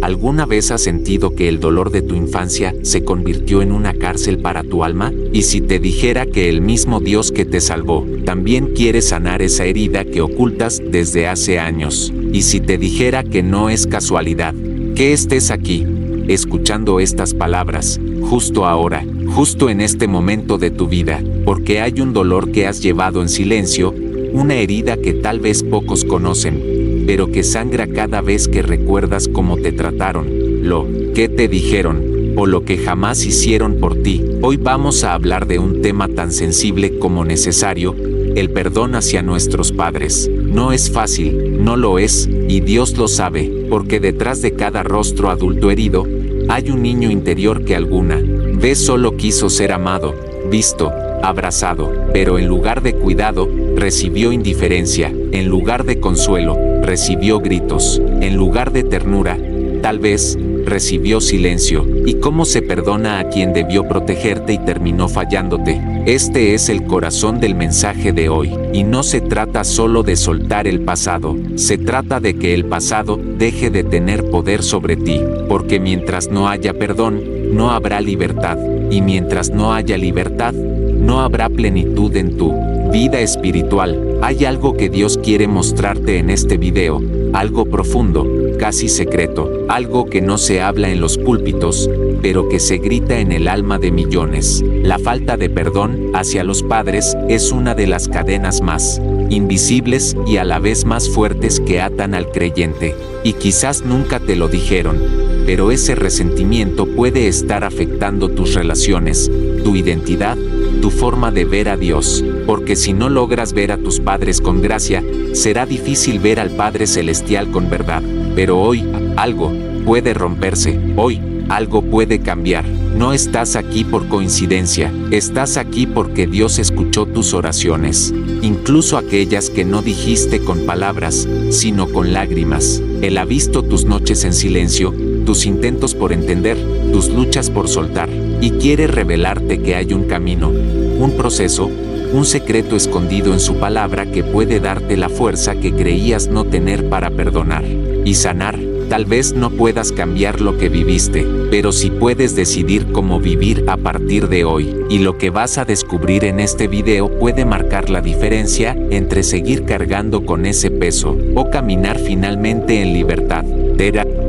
¿Alguna vez has sentido que el dolor de tu infancia se convirtió en una cárcel para tu alma? Y si te dijera que el mismo Dios que te salvó, también quiere sanar esa herida que ocultas desde hace años. Y si te dijera que no es casualidad que estés aquí, escuchando estas palabras, justo ahora, justo en este momento de tu vida, porque hay un dolor que has llevado en silencio, una herida que tal vez pocos conocen, pero que sangra cada vez que recuerdas cómo te trataron, lo que te dijeron, o lo que jamás hicieron por ti. Hoy vamos a hablar de un tema tan sensible como necesario, el perdón hacia nuestros padres. No es fácil, no lo es, y Dios lo sabe, porque detrás de cada rostro adulto herido, hay un niño interior que alguna vez solo quiso ser amado, visto, abrazado, pero en lugar de cuidado, recibió indiferencia, en lugar de consuelo, recibió gritos, en lugar de ternura, tal vez, recibió silencio. ¿Y cómo se perdona a quien debió protegerte y terminó fallándote? Este es el corazón del mensaje de hoy, y no se trata solo de soltar el pasado, se trata de que el pasado deje de tener poder sobre ti, porque mientras no haya perdón, no habrá libertad, y mientras no haya libertad, no habrá plenitud en tu vida espiritual. Hay algo que Dios quiere mostrarte en este video, algo profundo, casi secreto, algo que no se habla en los púlpitos, pero que se grita en el alma de millones. La falta de perdón hacia los padres es una de las cadenas más invisibles y a la vez más fuertes que atan al creyente. Y quizás nunca te lo dijeron, pero ese resentimiento puede estar afectando tus relaciones, tu identidad, tu forma de ver a Dios, porque si no logras ver a tus padres con gracia, será difícil ver al Padre Celestial con verdad. Pero hoy, algo puede romperse, hoy, algo puede cambiar. No estás aquí por coincidencia, estás aquí porque Dios escuchó tus oraciones, incluso aquellas que no dijiste con palabras, sino con lágrimas. Él ha visto tus noches en silencio, tus intentos por entender, tus luchas por soltar, y quiere revelarte que hay un camino, un proceso, un secreto escondido en su palabra que puede darte la fuerza que creías no tener para perdonar y sanar. Tal vez no puedas cambiar lo que viviste, pero sí puedes decidir cómo vivir a partir de hoy. Y lo que vas a descubrir en este video puede marcar la diferencia entre seguir cargando con ese peso o caminar finalmente en libertad.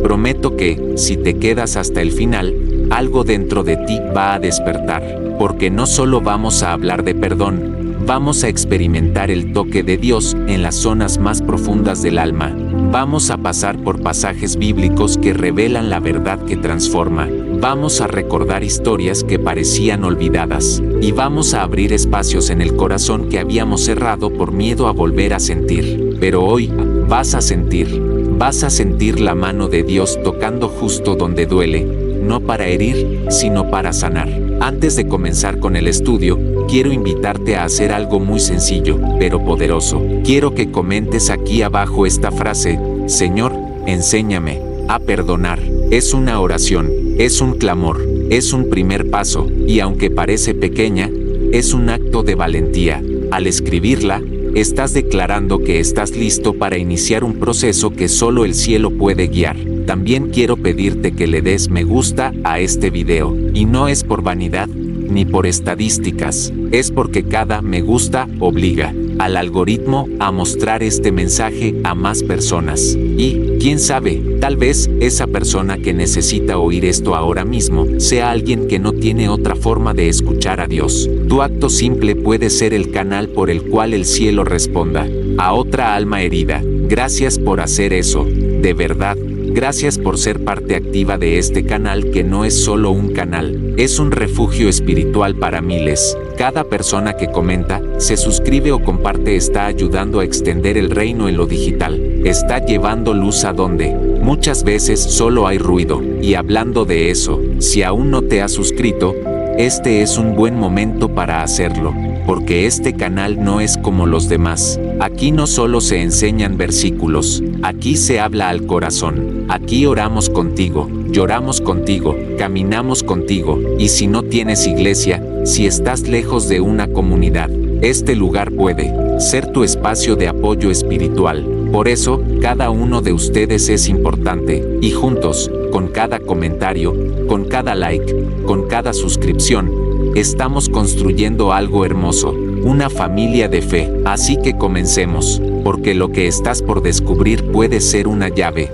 Prometo que, si te quedas hasta el final, algo dentro de ti va a despertar, porque no solo vamos a hablar de perdón, vamos a experimentar el toque de Dios en las zonas más profundas del alma. Vamos a pasar por pasajes bíblicos que revelan la verdad que transforma. Vamos a recordar historias que parecían olvidadas. Y vamos a abrir espacios en el corazón que habíamos cerrado por miedo a volver a sentir. Pero hoy, vas a sentir la mano de Dios tocando justo donde duele, no para herir, sino para sanar. Antes de comenzar con el estudio, quiero invitarte a hacer algo muy sencillo, pero poderoso. Quiero que comentes aquí abajo esta frase: Señor, enséñame a perdonar. Es una oración, es un clamor, es un primer paso, y aunque parece pequeña, es un acto de valentía. Al escribirla, estás declarando que estás listo para iniciar un proceso que solo el cielo puede guiar. También quiero pedirte que le des me gusta a este video, y no es por vanidad, ni por estadísticas, es porque cada me gusta obliga al algoritmo a mostrar este mensaje a más personas. Y, quién sabe, tal vez esa persona que necesita oír esto ahora mismo sea alguien que no tiene otra forma de escuchar a Dios. Tu acto simple puede ser el canal por el cual el cielo responda a otra alma herida. Gracias por hacer eso, de verdad. Gracias por ser parte activa de este canal que no es solo un canal, es un refugio espiritual para miles. Cada persona que comenta, se suscribe o comparte está ayudando a extender el reino en lo digital. Está llevando luz a donde muchas veces solo hay ruido. Y hablando de eso, si aún no te has suscrito, este es un buen momento para hacerlo, porque este canal no es como los demás. Aquí no solo se enseñan versículos, aquí se habla al corazón. Aquí oramos contigo, lloramos contigo, caminamos contigo, y si no tienes iglesia, si estás lejos de una comunidad, este lugar puede ser tu espacio de apoyo espiritual. Por eso, cada uno de ustedes es importante, y juntos, con cada comentario, con cada like, con cada suscripción, estamos construyendo algo hermoso, una familia de fe. Así que comencemos, porque lo que estás por descubrir puede ser una llave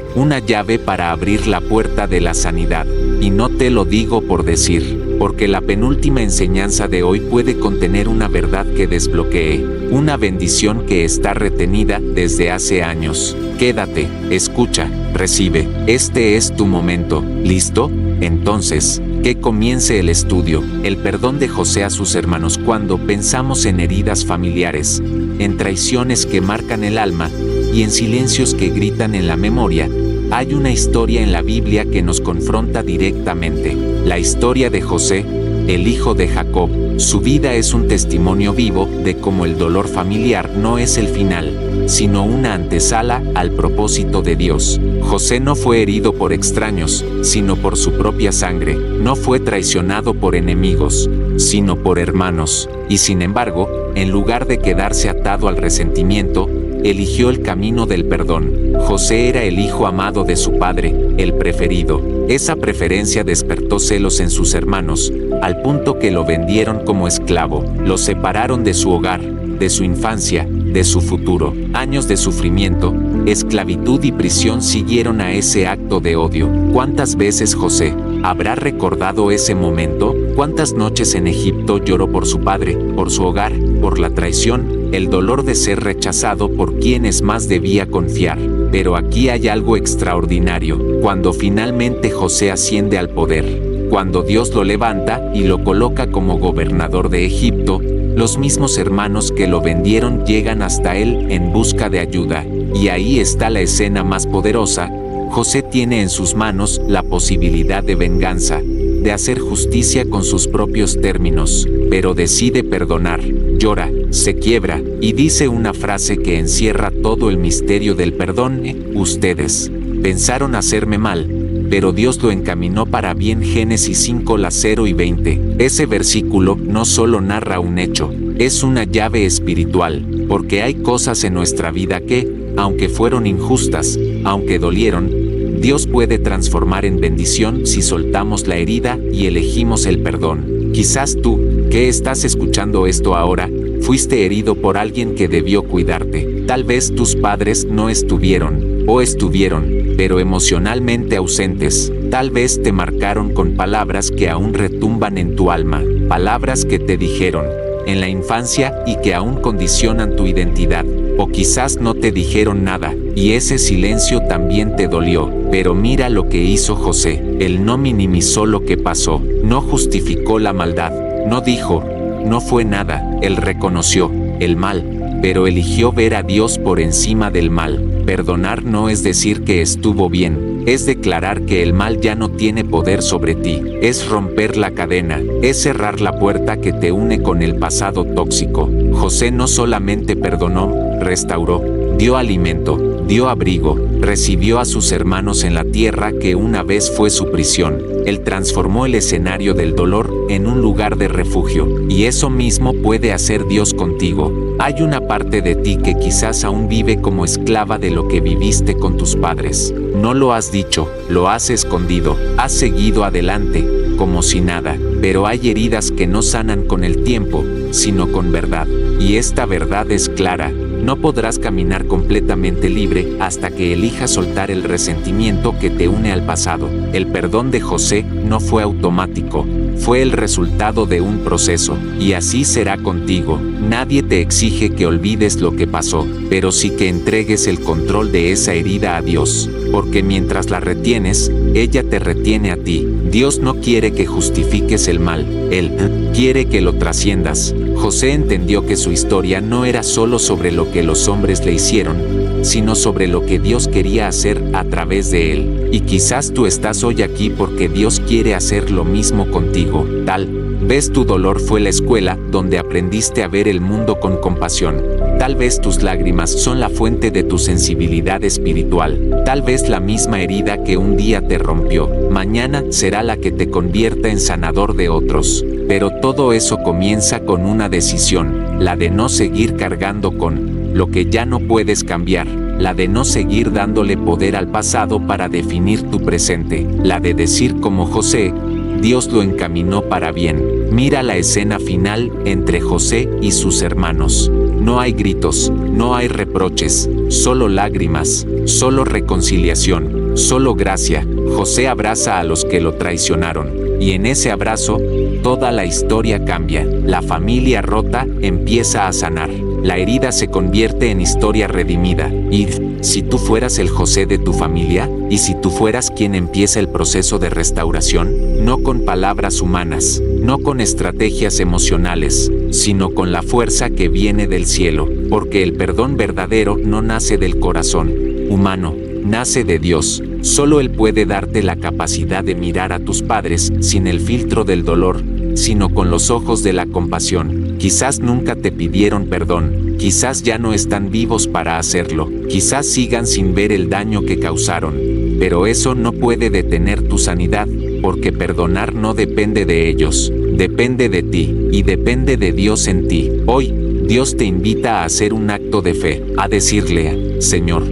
para abrir la puerta de la sanidad. Y no te lo digo por decir, porque la penúltima enseñanza de hoy puede contener una verdad que desbloquee, una bendición que está retenida desde hace años. Quédate, escucha, recibe. Este es tu momento. ¿Listo? Entonces, que comience el estudio. El perdón de José a sus hermanos. Cuando pensamos en heridas familiares, en traiciones que marcan el alma y en silencios que gritan en la memoria, hay una historia en la Biblia que nos confronta directamente. La historia de José, el hijo de Jacob. Su vida es un testimonio vivo de cómo el dolor familiar no es el final, sino una antesala al propósito de Dios. José no fue herido por extraños, sino por su propia sangre. No fue traicionado por enemigos, sino por hermanos. Y sin embargo, en lugar de quedarse atado al resentimiento, eligió el camino del perdón. José era el hijo amado de su padre, el preferido. Esa preferencia despertó celos en sus hermanos, al punto que lo vendieron como esclavo. Lo separaron de su hogar, de su infancia, de su futuro. Años de sufrimiento, esclavitud y prisión siguieron a ese acto de odio. ¿Cuántas veces José habrá recordado ese momento? ¿Cuántas noches en Egipto lloró por su padre, por su hogar, por la traición, el dolor de ser rechazado por quienes más debía confiar? Pero aquí hay algo extraordinario. Cuando finalmente José asciende al poder, cuando Dios lo levanta y lo coloca como gobernador de Egipto, los mismos hermanos que lo vendieron llegan hasta él en busca de ayuda. Y ahí está la escena más poderosa. José tiene en sus manos la posibilidad de venganza, de hacer justicia con sus propios términos, pero decide perdonar. Llora, se quiebra, y dice una frase que encierra todo el misterio del perdón. Ustedes pensaron hacerme mal, pero Dios lo encaminó para bien. Génesis 5:0-20. Ese versículo no solo narra un hecho, es una llave espiritual, porque hay cosas en nuestra vida que, aunque fueron injustas, aunque dolieron, Dios puede transformar en bendición si soltamos la herida y elegimos el perdón. Quizás tú, que estás escuchando esto ahora, fuiste herido por alguien que debió cuidarte. Tal vez tus padres no estuvieron, o estuvieron, pero emocionalmente ausentes. Tal vez te marcaron con palabras que aún retumban en tu alma, palabras que te dijeron en la infancia y que aún condicionan tu identidad. O quizás no te dijeron nada, y ese silencio también te dolió. Pero mira lo que hizo José. Él no minimizó lo que pasó, no justificó la maldad, no dijo, no fue nada. Él reconoció el mal, pero eligió ver a Dios por encima del mal. Perdonar no es decir que estuvo bien, es declarar que el mal ya no tiene poder sobre ti, es romper la cadena, es cerrar la puerta que te une con el pasado tóxico. José no solamente perdonó, restauró, dio alimento, dio abrigo, recibió a sus hermanos en la tierra que una vez fue su prisión. Él transformó el escenario del dolor en un lugar de refugio, y eso mismo puede hacer Dios contigo. Hay una parte de ti que quizás aún vive como esclava de lo que viviste con tus padres. No lo has dicho, lo has escondido, has seguido adelante, como si nada, pero hay heridas que no sanan con el tiempo, sino con verdad. Y esta verdad es clara. No podrás caminar completamente libre hasta que elijas soltar el resentimiento que te une al pasado. El perdón de José no fue automático, fue el resultado de un proceso, y así será contigo. Nadie te exige que olvides lo que pasó, pero sí que entregues el control de esa herida a Dios, porque mientras la retienes, ella te retiene a ti. Dios no quiere que justifiques el mal, Él quiere que lo trasciendas. José entendió que su historia no era solo sobre lo que los hombres le hicieron, sino sobre lo que Dios quería hacer a través de él. Y quizás tú estás hoy aquí porque Dios quiere hacer lo mismo contigo. Tal vez tu dolor fue la escuela donde aprendiste a ver el mundo con compasión. Tal vez tus lágrimas son la fuente de tu sensibilidad espiritual. Tal vez la misma herida que un día te rompió, mañana será la que te convierta en sanador de otros. Pero todo eso comienza con una decisión, la de no seguir cargando con lo que ya no puedes cambiar. la de no seguir dándole poder al pasado para definir tu presente, la de decir como José, Dios lo encaminó para bien. Mira la escena final entre José y sus hermanos. No hay gritos, no hay reproches, solo lágrimas, solo reconciliación, solo gracia. José abraza a los que lo traicionaron, y en ese abrazo, toda la historia cambia. La familia rota empieza a sanar. La herida se convierte en historia redimida. Y si tú fueras el José de tu familia, y si tú fueras quien empieza el proceso de restauración, no con palabras humanas, no con estrategias emocionales, sino con la fuerza que viene del cielo, porque el perdón verdadero no nace del corazón humano, nace de Dios. Solo Él puede darte la capacidad de mirar a tus padres sin el filtro del dolor, sino con los ojos de la compasión. Quizás nunca te pidieron perdón, quizás ya no están vivos para hacerlo, quizás sigan sin ver el daño que causaron, pero eso no puede detener tu sanidad, porque perdonar no depende de ellos, depende de ti, y depende de Dios en ti. Hoy, Dios te invita a hacer un acto de fe, a decirle, Señor,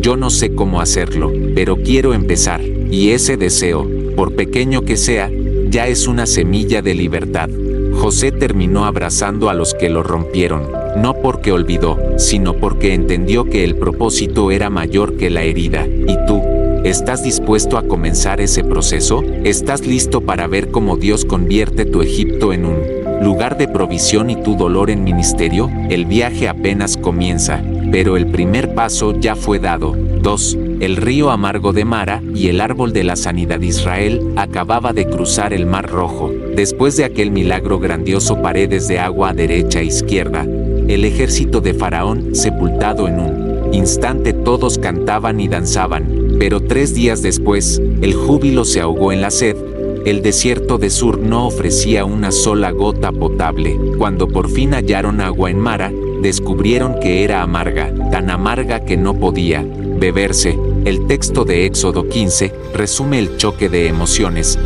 yo no sé cómo hacerlo, pero quiero empezar, y ese deseo, por pequeño que sea, ya es una semilla de libertad. José terminó abrazando a los que lo rompieron, no porque olvidó, sino porque entendió que el propósito era mayor que la herida. ¿Y tú? ¿Estás dispuesto a comenzar ese proceso? ¿Estás listo para ver cómo Dios convierte tu Egipto en un lugar de provisión y tu dolor en ministerio? El viaje apenas comienza, pero el primer paso ya fue dado. 2. El río amargo de Mara y el árbol de la sanidad de Israel acababa de cruzar el Mar Rojo. Después de aquel milagro grandioso, paredes de agua a derecha e izquierda, el ejército de Faraón sepultado en un instante. Todos cantaban y danzaban, pero 3 días después, el júbilo se ahogó en la sed. El desierto de Sur no ofrecía una sola gota potable. Cuando por fin hallaron agua en Mara, descubrieron que era amarga, tan amarga que no podía beberse. El texto de Éxodo 15 resume el choque de emociones,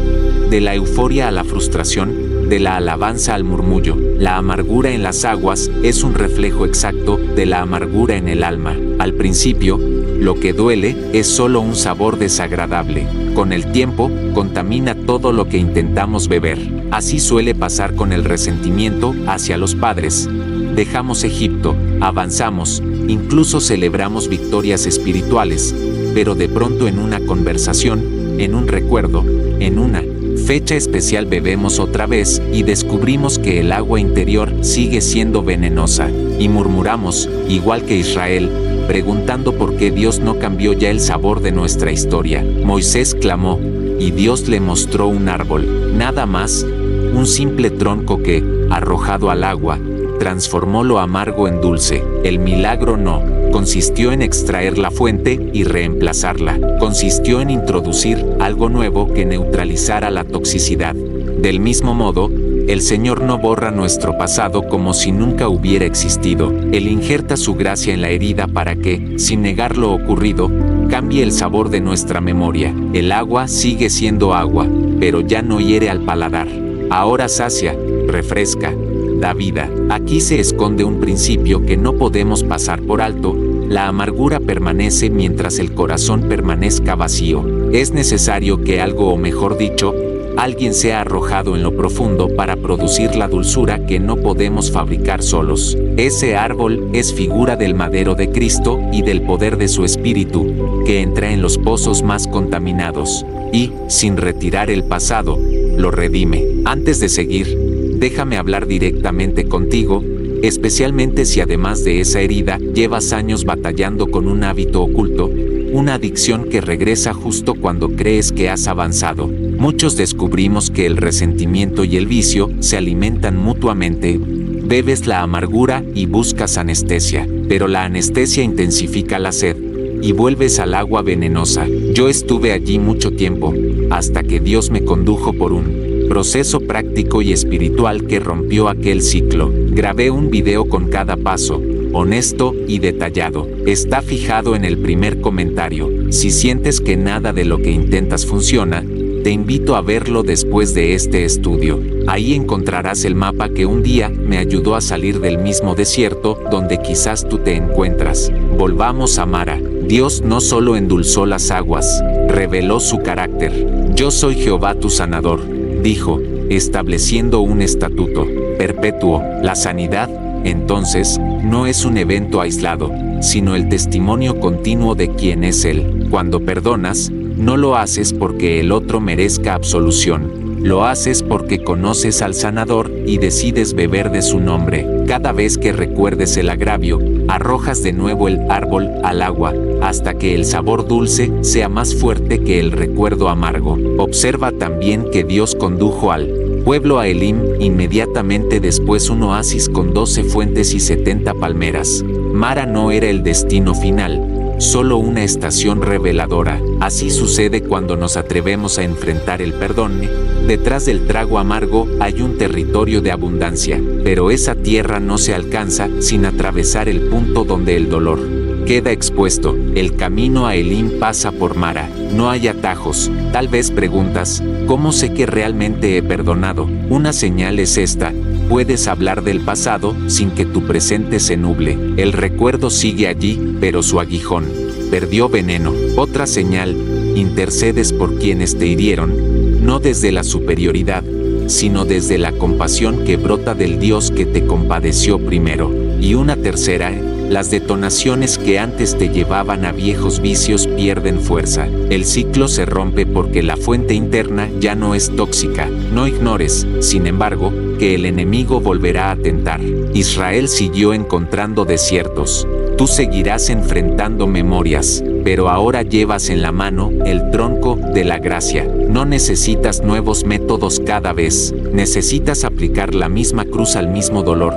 de la euforia a la frustración, de la alabanza al murmullo. La amargura en las aguas es un reflejo exacto de la amargura en el alma. Al principio, lo que duele es solo un sabor desagradable. Con el tiempo, contamina todo lo que intentamos beber. Así suele pasar con el resentimiento hacia los padres. Dejamos Egipto, avanzamos, incluso celebramos victorias espirituales, pero de pronto en una conversación, en un recuerdo, en una fecha especial bebemos otra vez y descubrimos que el agua interior sigue siendo venenosa, y murmuramos, igual que Israel, preguntando por qué Dios no cambió ya el sabor de nuestra historia. Moisés clamó, y Dios le mostró un árbol, nada más, un simple tronco que, arrojado al agua, transformó lo amargo en dulce. El milagro no consistió en extraer la fuente y reemplazarla, consistió en introducir algo nuevo que neutralizara la toxicidad. Del mismo modo, el Señor no borra nuestro pasado como si nunca hubiera existido. Él injerta su gracia en la herida para que, sin negar lo ocurrido, cambie el sabor de nuestra memoria. El agua sigue siendo agua, pero ya no hiere al paladar. Ahora sacia, refresca, da vida. Aquí se esconde un principio que no podemos pasar por alto. La amargura permanece mientras el corazón permanezca vacío. Es necesario que algo, o mejor dicho, alguien sea arrojado en lo profundo para producir la dulzura que no podemos fabricar solos. Ese árbol es figura del madero de Cristo y del poder de su Espíritu, que entra en los pozos más contaminados y, sin retirar el pasado, lo redime. Antes de seguir, déjame hablar directamente contigo, especialmente si además de esa herida llevas años batallando con un hábito oculto, una adicción que regresa justo cuando crees que has avanzado. Muchos descubrimos que el resentimiento y el vicio se alimentan mutuamente. Bebes la amargura y buscas anestesia, pero la anestesia intensifica la sed y vuelves al agua venenosa. Yo estuve allí mucho tiempo, hasta que Dios me condujo por un proceso práctico y espiritual que rompió aquel ciclo. Grabé un video con cada paso, honesto y detallado. Está fijado en el primer comentario. Si sientes que nada de lo que intentas funciona, Te invito a verlo después de este estudio. Ahí encontrarás el mapa que un día me ayudó a salir del mismo desierto donde quizás tú te encuentras. Volvamos a Mara. Dios no solo endulzó las aguas, reveló su carácter. Yo soy Jehová tu sanador, dijo, estableciendo un estatuto perpetuo. La sanidad, entonces, no es un evento aislado, sino el testimonio continuo de quién es Él. Cuando perdonas, no lo haces porque el otro merezca absolución. Lo haces porque conoces al sanador y decides beber de su nombre. Cada vez que recuerdes el agravio, arrojas de nuevo el árbol al agua, hasta que el sabor dulce sea más fuerte que el recuerdo amargo. Observa también que Dios condujo al pueblo a Elim, inmediatamente después un oasis con 12 fuentes y 70 palmeras. Mara no era el destino final, solo una estación reveladora. Así sucede cuando nos atrevemos a enfrentar el perdón. Detrás del trago amargo hay un territorio de abundancia, pero esa tierra no se alcanza sin atravesar el punto donde el dolor queda expuesto. El camino a Elim pasa por Mara. No hay atajos. Tal vez preguntas, ¿cómo sé que realmente he perdonado? Una señal es esta. Puedes hablar del pasado sin que tu presente se nuble. El recuerdo sigue allí, pero su aguijón perdió veneno. Otra señal, intercedes por quienes te hirieron, no desde la superioridad, sino desde la compasión que brota del Dios que te compadeció primero. Y una tercera, las detonaciones que antes te llevaban a viejos vicios pierden fuerza. El ciclo se rompe porque la fuente interna ya no es tóxica. No ignores, sin embargo, que el enemigo volverá a tentar. Israel siguió encontrando desiertos. Tú seguirás enfrentando memorias, pero ahora llevas en la mano el tronco de la gracia. No necesitas nuevos métodos cada vez. Necesitas aplicar la misma cruz al mismo dolor,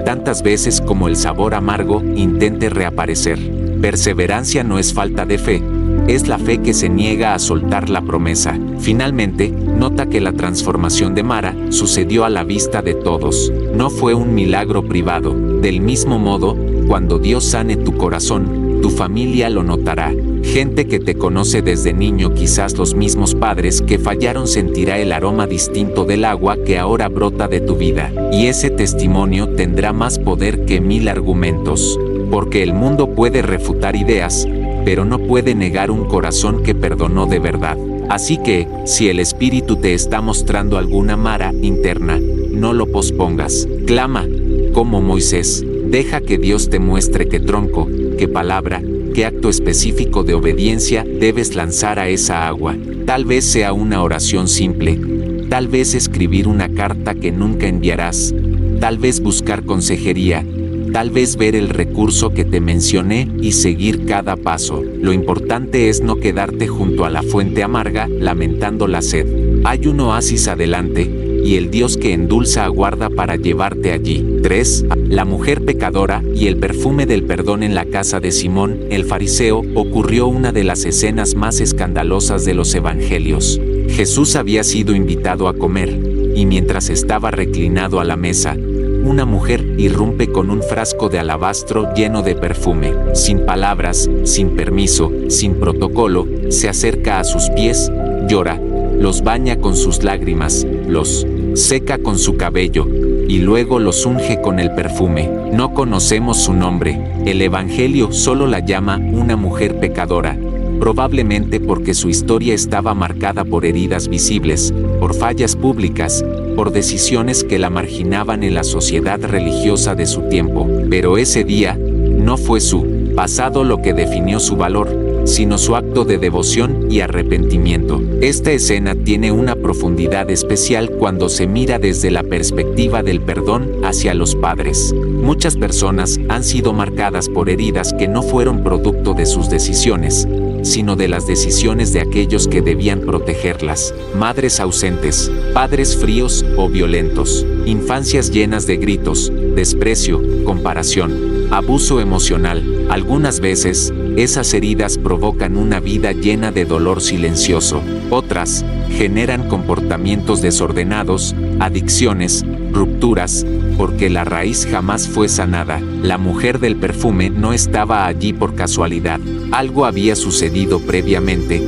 tantas veces como el sabor amargo intente reaparecer. Perseverancia no es falta de fe, es la fe que se niega a soltar la promesa. Finalmente, nota que la transformación de Mara sucedió a la vista de todos. No fue un milagro privado. Del mismo modo, cuando Dios sane tu corazón, tu familia lo notará. Gente que te conoce desde niño, quizás los mismos padres que fallaron, sentirá el aroma distinto del agua que ahora brota de tu vida. Y ese testimonio tendrá más poder que 1000 argumentos. Porque el mundo puede refutar ideas, pero no puede negar un corazón que perdonó de verdad. Así que, si el Espíritu te está mostrando alguna Mara interna, no lo pospongas. Clama, como Moisés. Deja que Dios te muestre qué tronco, qué palabra, qué acto específico de obediencia debes lanzar a esa agua. Tal vez sea una oración simple, tal vez escribir una carta que nunca enviarás, tal vez buscar consejería, tal vez ver el recurso que te mencioné y seguir cada paso. Lo importante es no quedarte junto a la fuente amarga lamentando la sed. Hay un oasis adelante, y el Dios que endulza aguarda para llevarte allí. 3. La mujer pecadora y el perfume del perdón. En la casa de Simón, el fariseo, ocurrió una de las escenas más escandalosas de los evangelios. Jesús había sido invitado a comer, y mientras estaba reclinado a la mesa, una mujer irrumpe con un frasco de alabastro lleno de perfume. Sin palabras, sin permiso, sin protocolo, se acerca a sus pies, llora, los baña con sus lágrimas, los seca con su cabello, y luego los unge con el perfume. No conocemos su nombre. El Evangelio solo la llama una mujer pecadora, probablemente porque su historia estaba marcada por heridas visibles, por fallas públicas, por decisiones que la marginaban en la sociedad religiosa de su tiempo. Pero ese día, no fue su pasado lo que definió su valor, sino su acto de devoción y arrepentimiento. Esta escena tiene una profundidad especial cuando se mira desde la perspectiva del perdón hacia los padres. Muchas personas han sido marcadas por heridas que no fueron producto de sus decisiones, sino de las decisiones de aquellos que debían protegerlas. Madres ausentes, padres fríos o violentos, infancias llenas de gritos, desprecio, comparación, abuso emocional. Algunas veces, esas heridas provocan una vida llena de dolor silencioso. Otras, generan comportamientos desordenados, adicciones, rupturas, porque la raíz jamás fue sanada. La mujer del perfume no estaba allí por casualidad. Algo había sucedido previamente,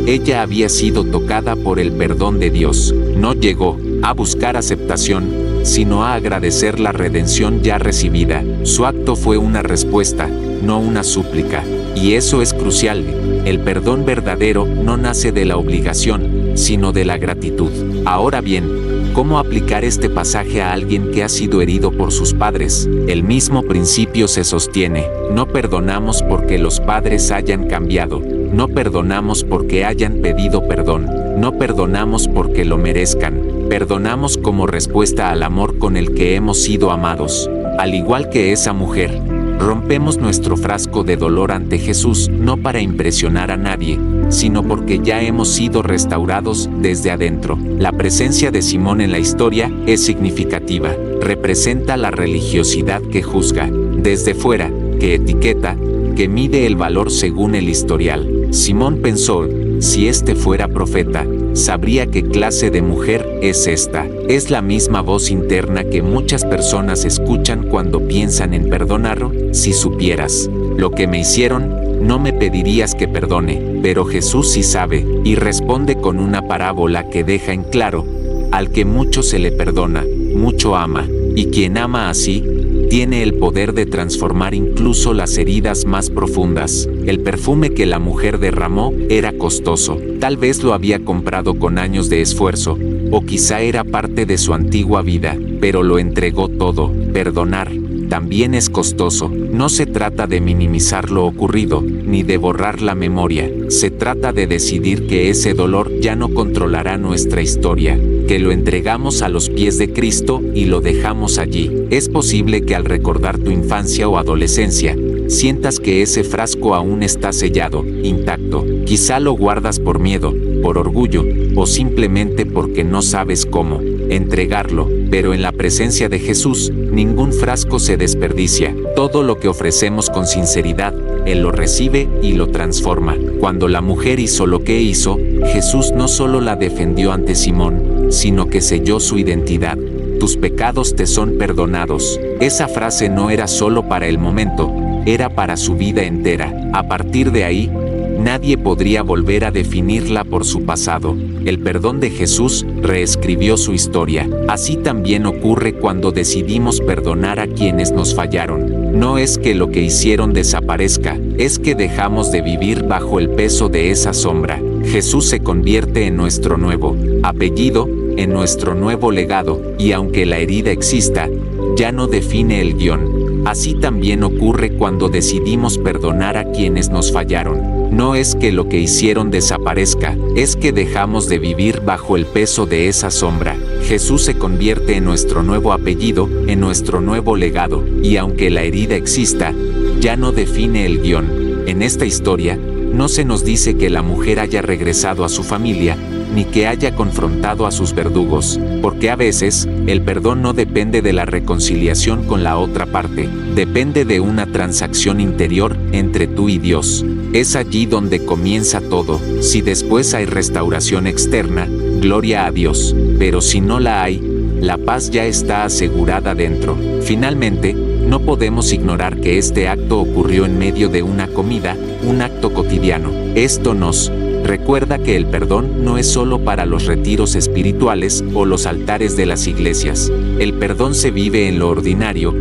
Ella había sido tocada por el perdón de Dios. No llegó a buscar aceptación, sino a agradecer la redención ya recibida. Su acto fue una respuesta, no una súplica. Y eso es crucial. El perdón verdadero no nace de la obligación, sino de la gratitud. Ahora bien, ¿cómo aplicar este pasaje a alguien que ha sido herido por sus padres? El mismo principio se sostiene. No perdonamos porque los padres hayan cambiado. No perdonamos porque hayan pedido perdón. No perdonamos porque lo merezcan. Perdonamos como respuesta al amor con el que hemos sido amados. Al igual que esa mujer, rompemos nuestro frasco de dolor ante Jesús no para impresionar a nadie, sino porque ya hemos sido restaurados desde adentro. La presencia de Simón en la historia es significativa. Representa la religiosidad que juzga, desde fuera, que etiqueta, que mide el valor según el historial. Simón pensó, si este fuera profeta, sabría qué clase de mujer es esta. Es la misma voz interna que muchas personas escuchan cuando piensan en perdonar. Si supieras lo que me hicieron, no me pedirías que perdone. Pero Jesús sí sabe, y responde con una parábola que deja en claro, al que mucho se le perdona, mucho ama, y quien ama así, tiene el poder de transformar incluso las heridas más profundas. El perfume que la mujer derramó era costoso. Tal vez lo había comprado con años de esfuerzo, o quizá era parte de su antigua vida, pero lo entregó todo. Perdonar también es costoso. No se trata de minimizar lo ocurrido, ni de borrar la memoria. Se trata de decidir que ese dolor ya no controlará nuestra historia, que lo entregamos a los pies de Cristo y lo dejamos allí. Es posible que al recordar tu infancia o adolescencia, sientas que ese frasco aún está sellado, intacto. Quizá lo guardas por miedo, por orgullo, o simplemente porque no sabes cómo entregarlo, pero en la presencia de Jesús, ningún frasco se desperdicia. Todo lo que ofrecemos con sinceridad, Él lo recibe y lo transforma. Cuando la mujer hizo lo que hizo, Jesús no solo la defendió ante Simón, sino que selló su identidad. Tus pecados te son perdonados. Esa frase no era solo para el momento, era para su vida entera. A partir de ahí, nadie podría volver a definirla por su pasado. El perdón de Jesús reescribió su historia. Así también ocurre cuando decidimos perdonar a quienes nos fallaron. No es que lo que hicieron desaparezca, es que dejamos de vivir bajo el peso de esa sombra. Jesús se convierte en nuestro nuevo apellido, en nuestro nuevo legado, y aunque la herida exista, ya no define el guión. Así también ocurre cuando decidimos perdonar a quienes nos fallaron. No es que lo que hicieron desaparezca, es que dejamos de vivir bajo el peso de esa sombra. Jesús se convierte en nuestro nuevo apellido, en nuestro nuevo legado, y aunque la herida exista, ya no define el guión. En esta historia, no se nos dice que la mujer haya regresado a su familia, ni que haya confrontado a sus verdugos, porque a veces, el perdón no depende de la reconciliación con la otra parte, depende de una transacción interior entre tú y Dios. Es allí donde comienza todo. Si después hay restauración externa, gloria a Dios, pero si no la hay, la paz ya está asegurada dentro. Finalmente, no podemos ignorar que este acto ocurrió en medio de una comida, un acto cotidiano. Esto nos recuerda que el perdón no es solo para los retiros espirituales o los altares de las iglesias. El perdón se vive en lo ordinario,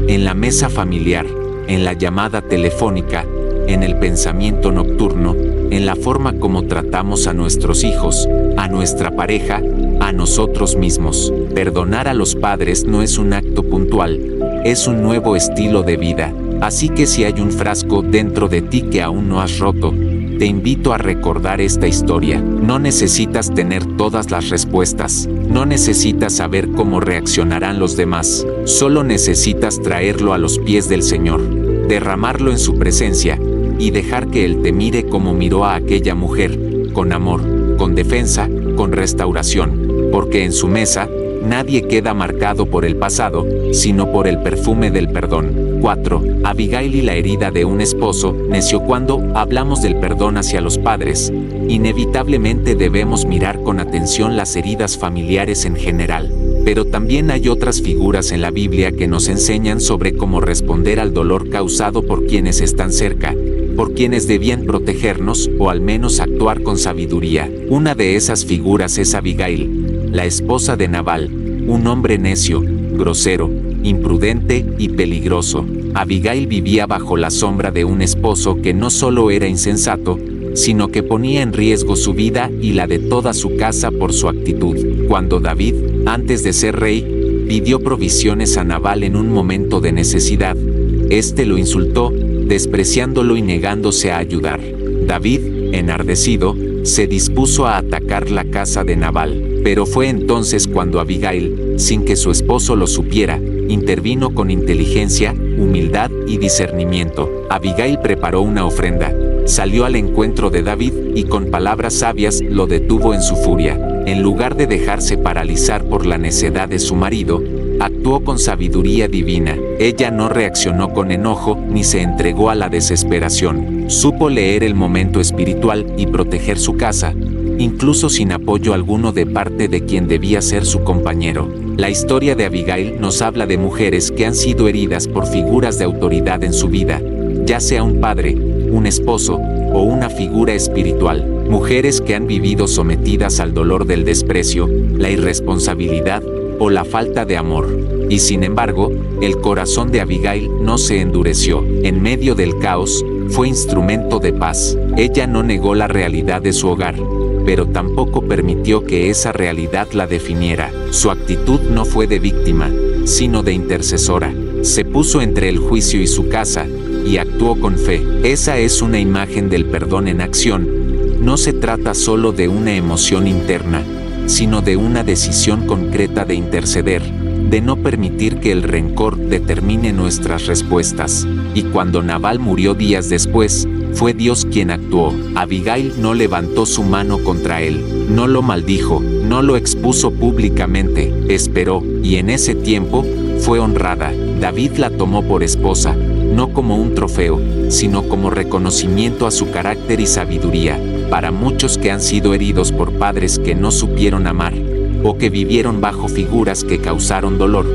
en la mesa familiar, en la llamada telefónica, en el pensamiento nocturno, en la forma como tratamos a nuestros hijos, a nuestra pareja, a nosotros mismos. Perdonar a los padres no es un acto puntual, es un nuevo estilo de vida. Así que si hay un frasco dentro de ti que aún no has roto, te invito a recordar esta historia. No necesitas tener todas las respuestas, no necesitas saber cómo reaccionarán los demás, solo necesitas traerlo a los pies del Señor, derramarlo en su presencia, y dejar que Él te mire como miró a aquella mujer, con amor, con defensa, con restauración, porque en su mesa, nadie queda marcado por el pasado, sino por el perfume del perdón. 4. Abigail y la herida de un esposo necio. Cuando hablamos del perdón hacia los padres, inevitablemente debemos mirar con atención las heridas familiares en general. Pero también hay otras figuras en la Biblia que nos enseñan sobre cómo responder al dolor causado por quienes están cerca, por quienes debían protegernos o al menos actuar con sabiduría. Una de esas figuras es Abigail, la esposa de Nabal, un hombre necio, grosero, imprudente y peligroso. Abigail vivía bajo la sombra de un esposo que no solo era insensato, sino que ponía en riesgo su vida y la de toda su casa por su actitud. Cuando David, antes de ser rey, pidió provisiones a Nabal en un momento de necesidad, este lo insultó, despreciándolo y negándose a ayudar. David, enardecido, se dispuso a atacar la casa de Nabal, pero fue entonces cuando Abigail, sin que su esposo lo supiera, intervino con inteligencia, humildad y discernimiento. Abigail preparó una ofrenda, salió al encuentro de David y con palabras sabias lo detuvo en su furia. En lugar de dejarse paralizar por la necedad de su marido, actuó con sabiduría divina. Ella no reaccionó con enojo ni se entregó a la desesperación. Supo leer el momento espiritual y proteger su casa, incluso sin apoyo alguno de parte de quien debía ser su compañero. La historia de Abigail nos habla de mujeres que han sido heridas por figuras de autoridad en su vida, ya sea un padre, un esposo o una figura espiritual. Mujeres que han vivido sometidas al dolor del desprecio, la irresponsabilidad o la falta de amor. Y sin embargo, el corazón de Abigail no se endureció. En medio del caos, fue instrumento de paz. Ella no negó la realidad de su hogar, pero tampoco permitió que esa realidad la definiera. Su actitud no fue de víctima, sino de intercesora. Se puso entre el juicio y su casa, y actuó con fe. Esa es una imagen del perdón en acción. No se trata solo de una emoción interna, sino de una decisión concreta de interceder, de no permitir que el rencor determine nuestras respuestas. Y cuando Nabal murió días después, fue Dios quien actuó. Abigail no levantó su mano contra él, no lo maldijo, no lo expuso públicamente, esperó, y en ese tiempo, fue honrada. David la tomó por esposa, no como un trofeo, sino como reconocimiento a su carácter y sabiduría. Para muchos que han sido heridos por padres que no supieron amar, o que vivieron bajo figuras que causaron dolor,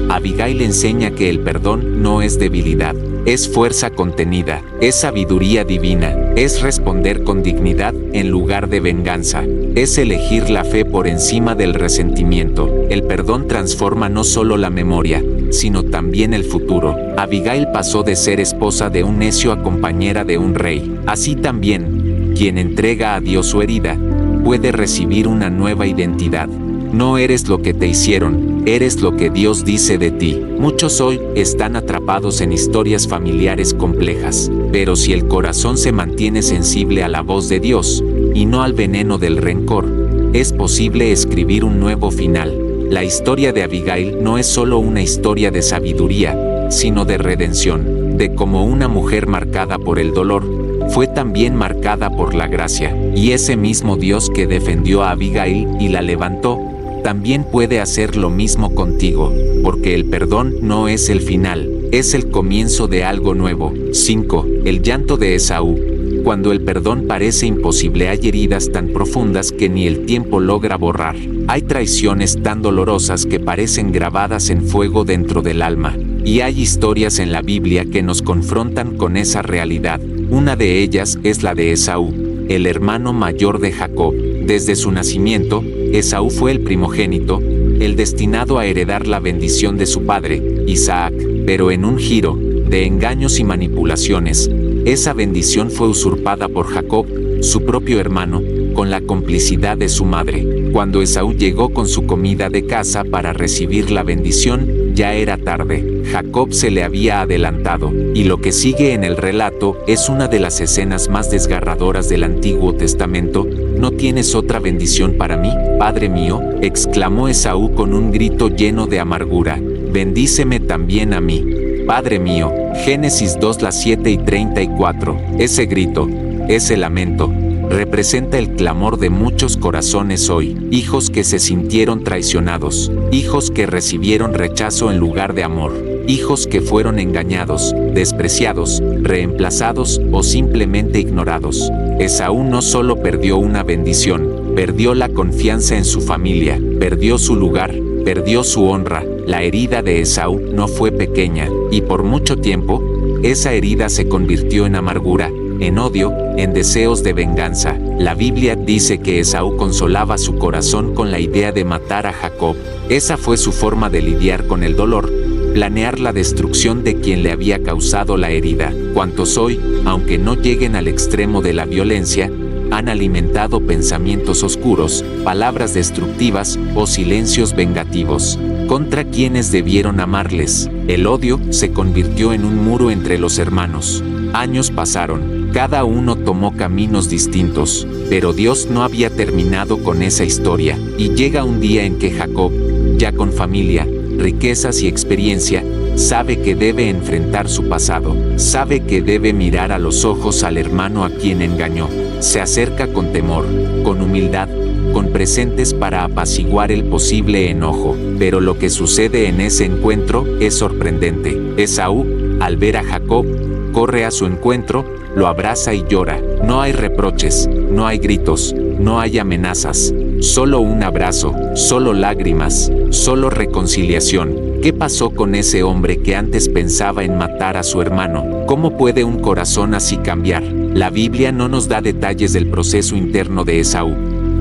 Abigail enseña que el perdón no es debilidad, es fuerza contenida, es sabiduría divina, es responder con dignidad en lugar de venganza, es elegir la fe por encima del resentimiento. El perdón transforma no solo la memoria, sino también el futuro. Abigail pasó de ser esposa de un necio a compañera de un rey. Así también, quien entrega a Dios su herida, puede recibir una nueva identidad. No eres lo que te hicieron, eres lo que Dios dice de ti. Muchos hoy están atrapados en historias familiares complejas, pero si el corazón se mantiene sensible a la voz de Dios, y no al veneno del rencor, es posible escribir un nuevo final. La historia de Abigail no es solo una historia de sabiduría, sino de redención, de cómo una mujer marcada por el dolor, fue también marcada por la gracia, y ese mismo Dios que defendió a Abigail y la levantó, también puede hacer lo mismo contigo, porque el perdón no es el final, es el comienzo de algo nuevo. 5. El llanto de Esaú. Cuando el perdón parece imposible, hay heridas tan profundas que ni el tiempo logra borrar. Hay traiciones tan dolorosas que parecen grabadas en fuego dentro del alma, y hay historias en la Biblia que nos confrontan con esa realidad. Una de ellas es la de Esaú, el hermano mayor de Jacob. Desde su nacimiento, Esaú fue el primogénito, el destinado a heredar la bendición de su padre, Isaac, pero en un giro de engaños y manipulaciones, esa bendición fue usurpada por Jacob, su propio hermano, con la complicidad de su madre. Cuando Esaú llegó con su comida de casa para recibir la bendición, ya era tarde. Jacob se le había adelantado, y lo que sigue en el relato es una de las escenas más desgarradoras del Antiguo Testamento. ¿No tienes otra bendición para mí, padre mío?, exclamó Esaú con un grito lleno de amargura. Bendíceme también a mí, padre mío. Génesis 2:7-34. Ese grito, ese lamento, representa el clamor de muchos corazones hoy, hijos que se sintieron traicionados, hijos que recibieron rechazo en lugar de amor, hijos que fueron engañados, despreciados, reemplazados o simplemente ignorados. Esaú no solo perdió una bendición, perdió la confianza en su familia, perdió su lugar, perdió su honra. La herida de Esaú no fue pequeña, y por mucho tiempo, esa herida se convirtió en amargura, en odio, en deseos de venganza. La Biblia dice que Esaú consolaba su corazón con la idea de matar a Jacob. Esa fue su forma de lidiar con el dolor, planear la destrucción de quien le había causado la herida. ¿Cuántos hoy, aunque no lleguen al extremo de la violencia, han alimentado pensamientos oscuros, palabras destructivas o silencios vengativos contra quienes debieron amarles? El odio se convirtió en un muro entre los hermanos. Años pasaron, cada uno tomó caminos distintos, pero Dios no había terminado con esa historia, y llega un día en que Jacob, ya con familia, riquezas y experiencia, sabe que debe enfrentar su pasado, sabe que debe mirar a los ojos al hermano a quien engañó. Se acerca con temor, con humildad, con presentes para apaciguar el posible enojo. Pero lo que sucede en ese encuentro es sorprendente. Esaú, al ver a Jacob, corre a su encuentro, lo abraza y llora. No hay reproches, no hay gritos, no hay amenazas, solo un abrazo, solo lágrimas, solo reconciliación. ¿Qué pasó con ese hombre que antes pensaba en matar a su hermano? ¿Cómo puede un corazón así cambiar? La Biblia no nos da detalles del proceso interno de Esaú,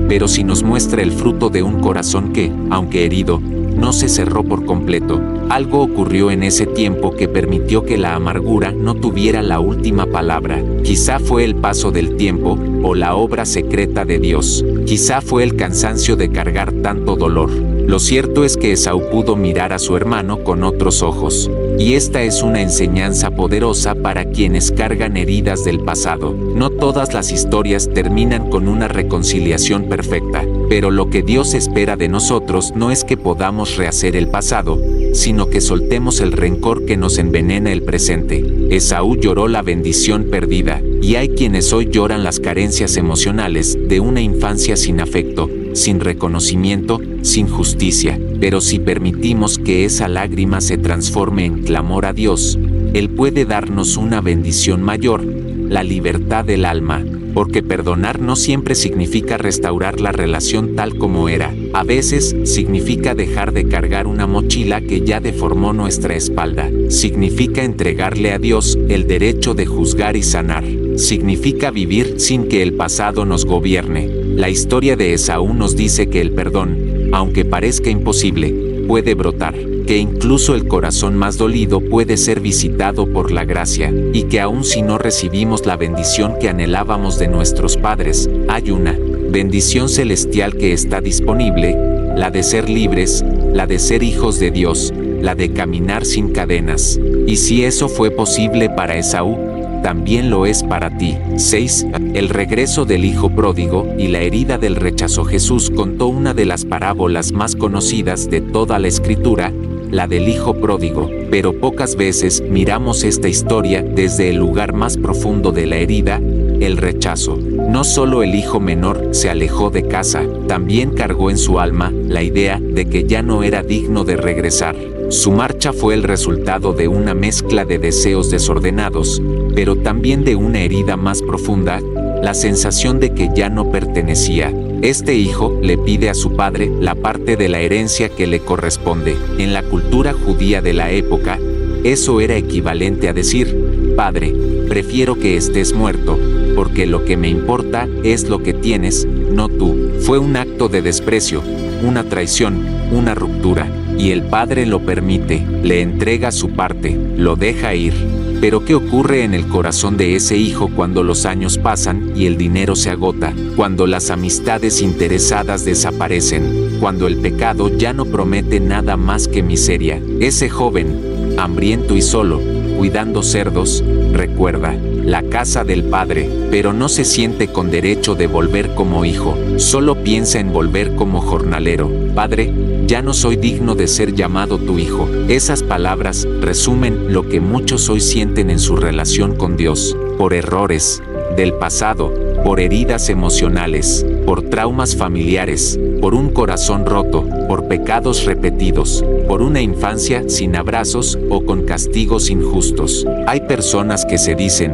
pero sí nos muestra el fruto de un corazón que, aunque herido, no se cerró por completo. Algo ocurrió en ese tiempo que permitió que la amargura no tuviera la última palabra. Quizá fue el paso del tiempo, o la obra secreta de Dios. Quizá fue el cansancio de cargar tanto dolor. Lo cierto es que Esaú pudo mirar a su hermano con otros ojos. Y esta es una enseñanza poderosa para quienes cargan heridas del pasado. No todas las historias terminan con una reconciliación perfecta, pero lo que Dios espera de nosotros no es que podamos rehacer el pasado, sino que soltemos el rencor que nos envenena el presente. Esaú lloró la bendición perdida, y hay quienes hoy lloran las carencias emocionales de una infancia sin afecto, sin reconocimiento, sin justicia. Pero si permitimos que esa lágrima se transforme en clamor a Dios, Él puede darnos una bendición mayor, la libertad del alma. Porque perdonar no siempre significa restaurar la relación tal como era. A veces, significa dejar de cargar una mochila que ya deformó nuestra espalda. Significa entregarle a Dios el derecho de juzgar y sanar. Significa vivir sin que el pasado nos gobierne. La historia de Esaú nos dice que el perdón, aunque parezca imposible, puede brotar, que incluso el corazón más dolido puede ser visitado por la gracia, y que aun si no recibimos la bendición que anhelábamos de nuestros padres, hay una bendición celestial que está disponible, la de ser libres, la de ser hijos de Dios, la de caminar sin cadenas. Y si eso fue posible para Esaú, también lo es para ti. 6. El regreso del hijo pródigo y la herida del rechazo. Jesús contó una de las parábolas más conocidas de toda la Escritura, la del hijo pródigo, pero pocas veces miramos esta historia desde el lugar más profundo de la herida, el rechazo. No solo el hijo menor se alejó de casa, también cargó en su alma la idea de que ya no era digno de regresar. Su marcha fue el resultado de una mezcla de deseos desordenados, pero también de una herida más profunda, la sensación de que ya no pertenecía. Este hijo le pide a su padre la parte de la herencia que le corresponde. En la cultura judía de la época, eso era equivalente a decir: Padre, prefiero que estés muerto, porque lo que me importa es lo que tienes, no tú. Fue un acto de desprecio, una traición, una ruptura. Y el padre lo permite, le entrega su parte, lo deja ir. Pero ¿qué ocurre en el corazón de ese hijo cuando los años pasan y el dinero se agota? Cuando las amistades interesadas desaparecen, cuando el pecado ya no promete nada más que miseria. Ese joven, hambriento y solo, cuidando cerdos, recuerda la casa del padre, pero no se siente con derecho de volver como hijo, solo piensa en volver como jornalero. Padre, ya no soy digno de ser llamado tu hijo. Esas palabras resumen lo que muchos hoy sienten en su relación con Dios, por errores del pasado, por heridas emocionales, por traumas familiares, por un corazón roto, por pecados repetidos, por una infancia sin abrazos o con castigos injustos. Hay personas que se dicen: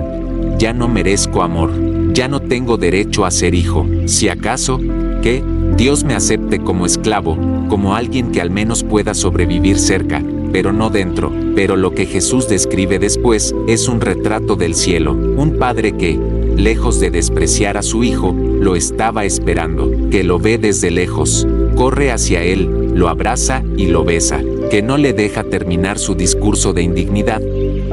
ya no merezco amor, ya no tengo derecho a ser hijo. Si acaso, ¿qué? Dios me acepte como esclavo, como alguien que al menos pueda sobrevivir cerca, pero no dentro. Pero lo que Jesús describe después es un retrato del cielo, un padre que, lejos de despreciar a su hijo, lo estaba esperando, que lo ve desde lejos, corre hacia él, lo abraza y lo besa, que no le deja terminar su discurso de indignidad,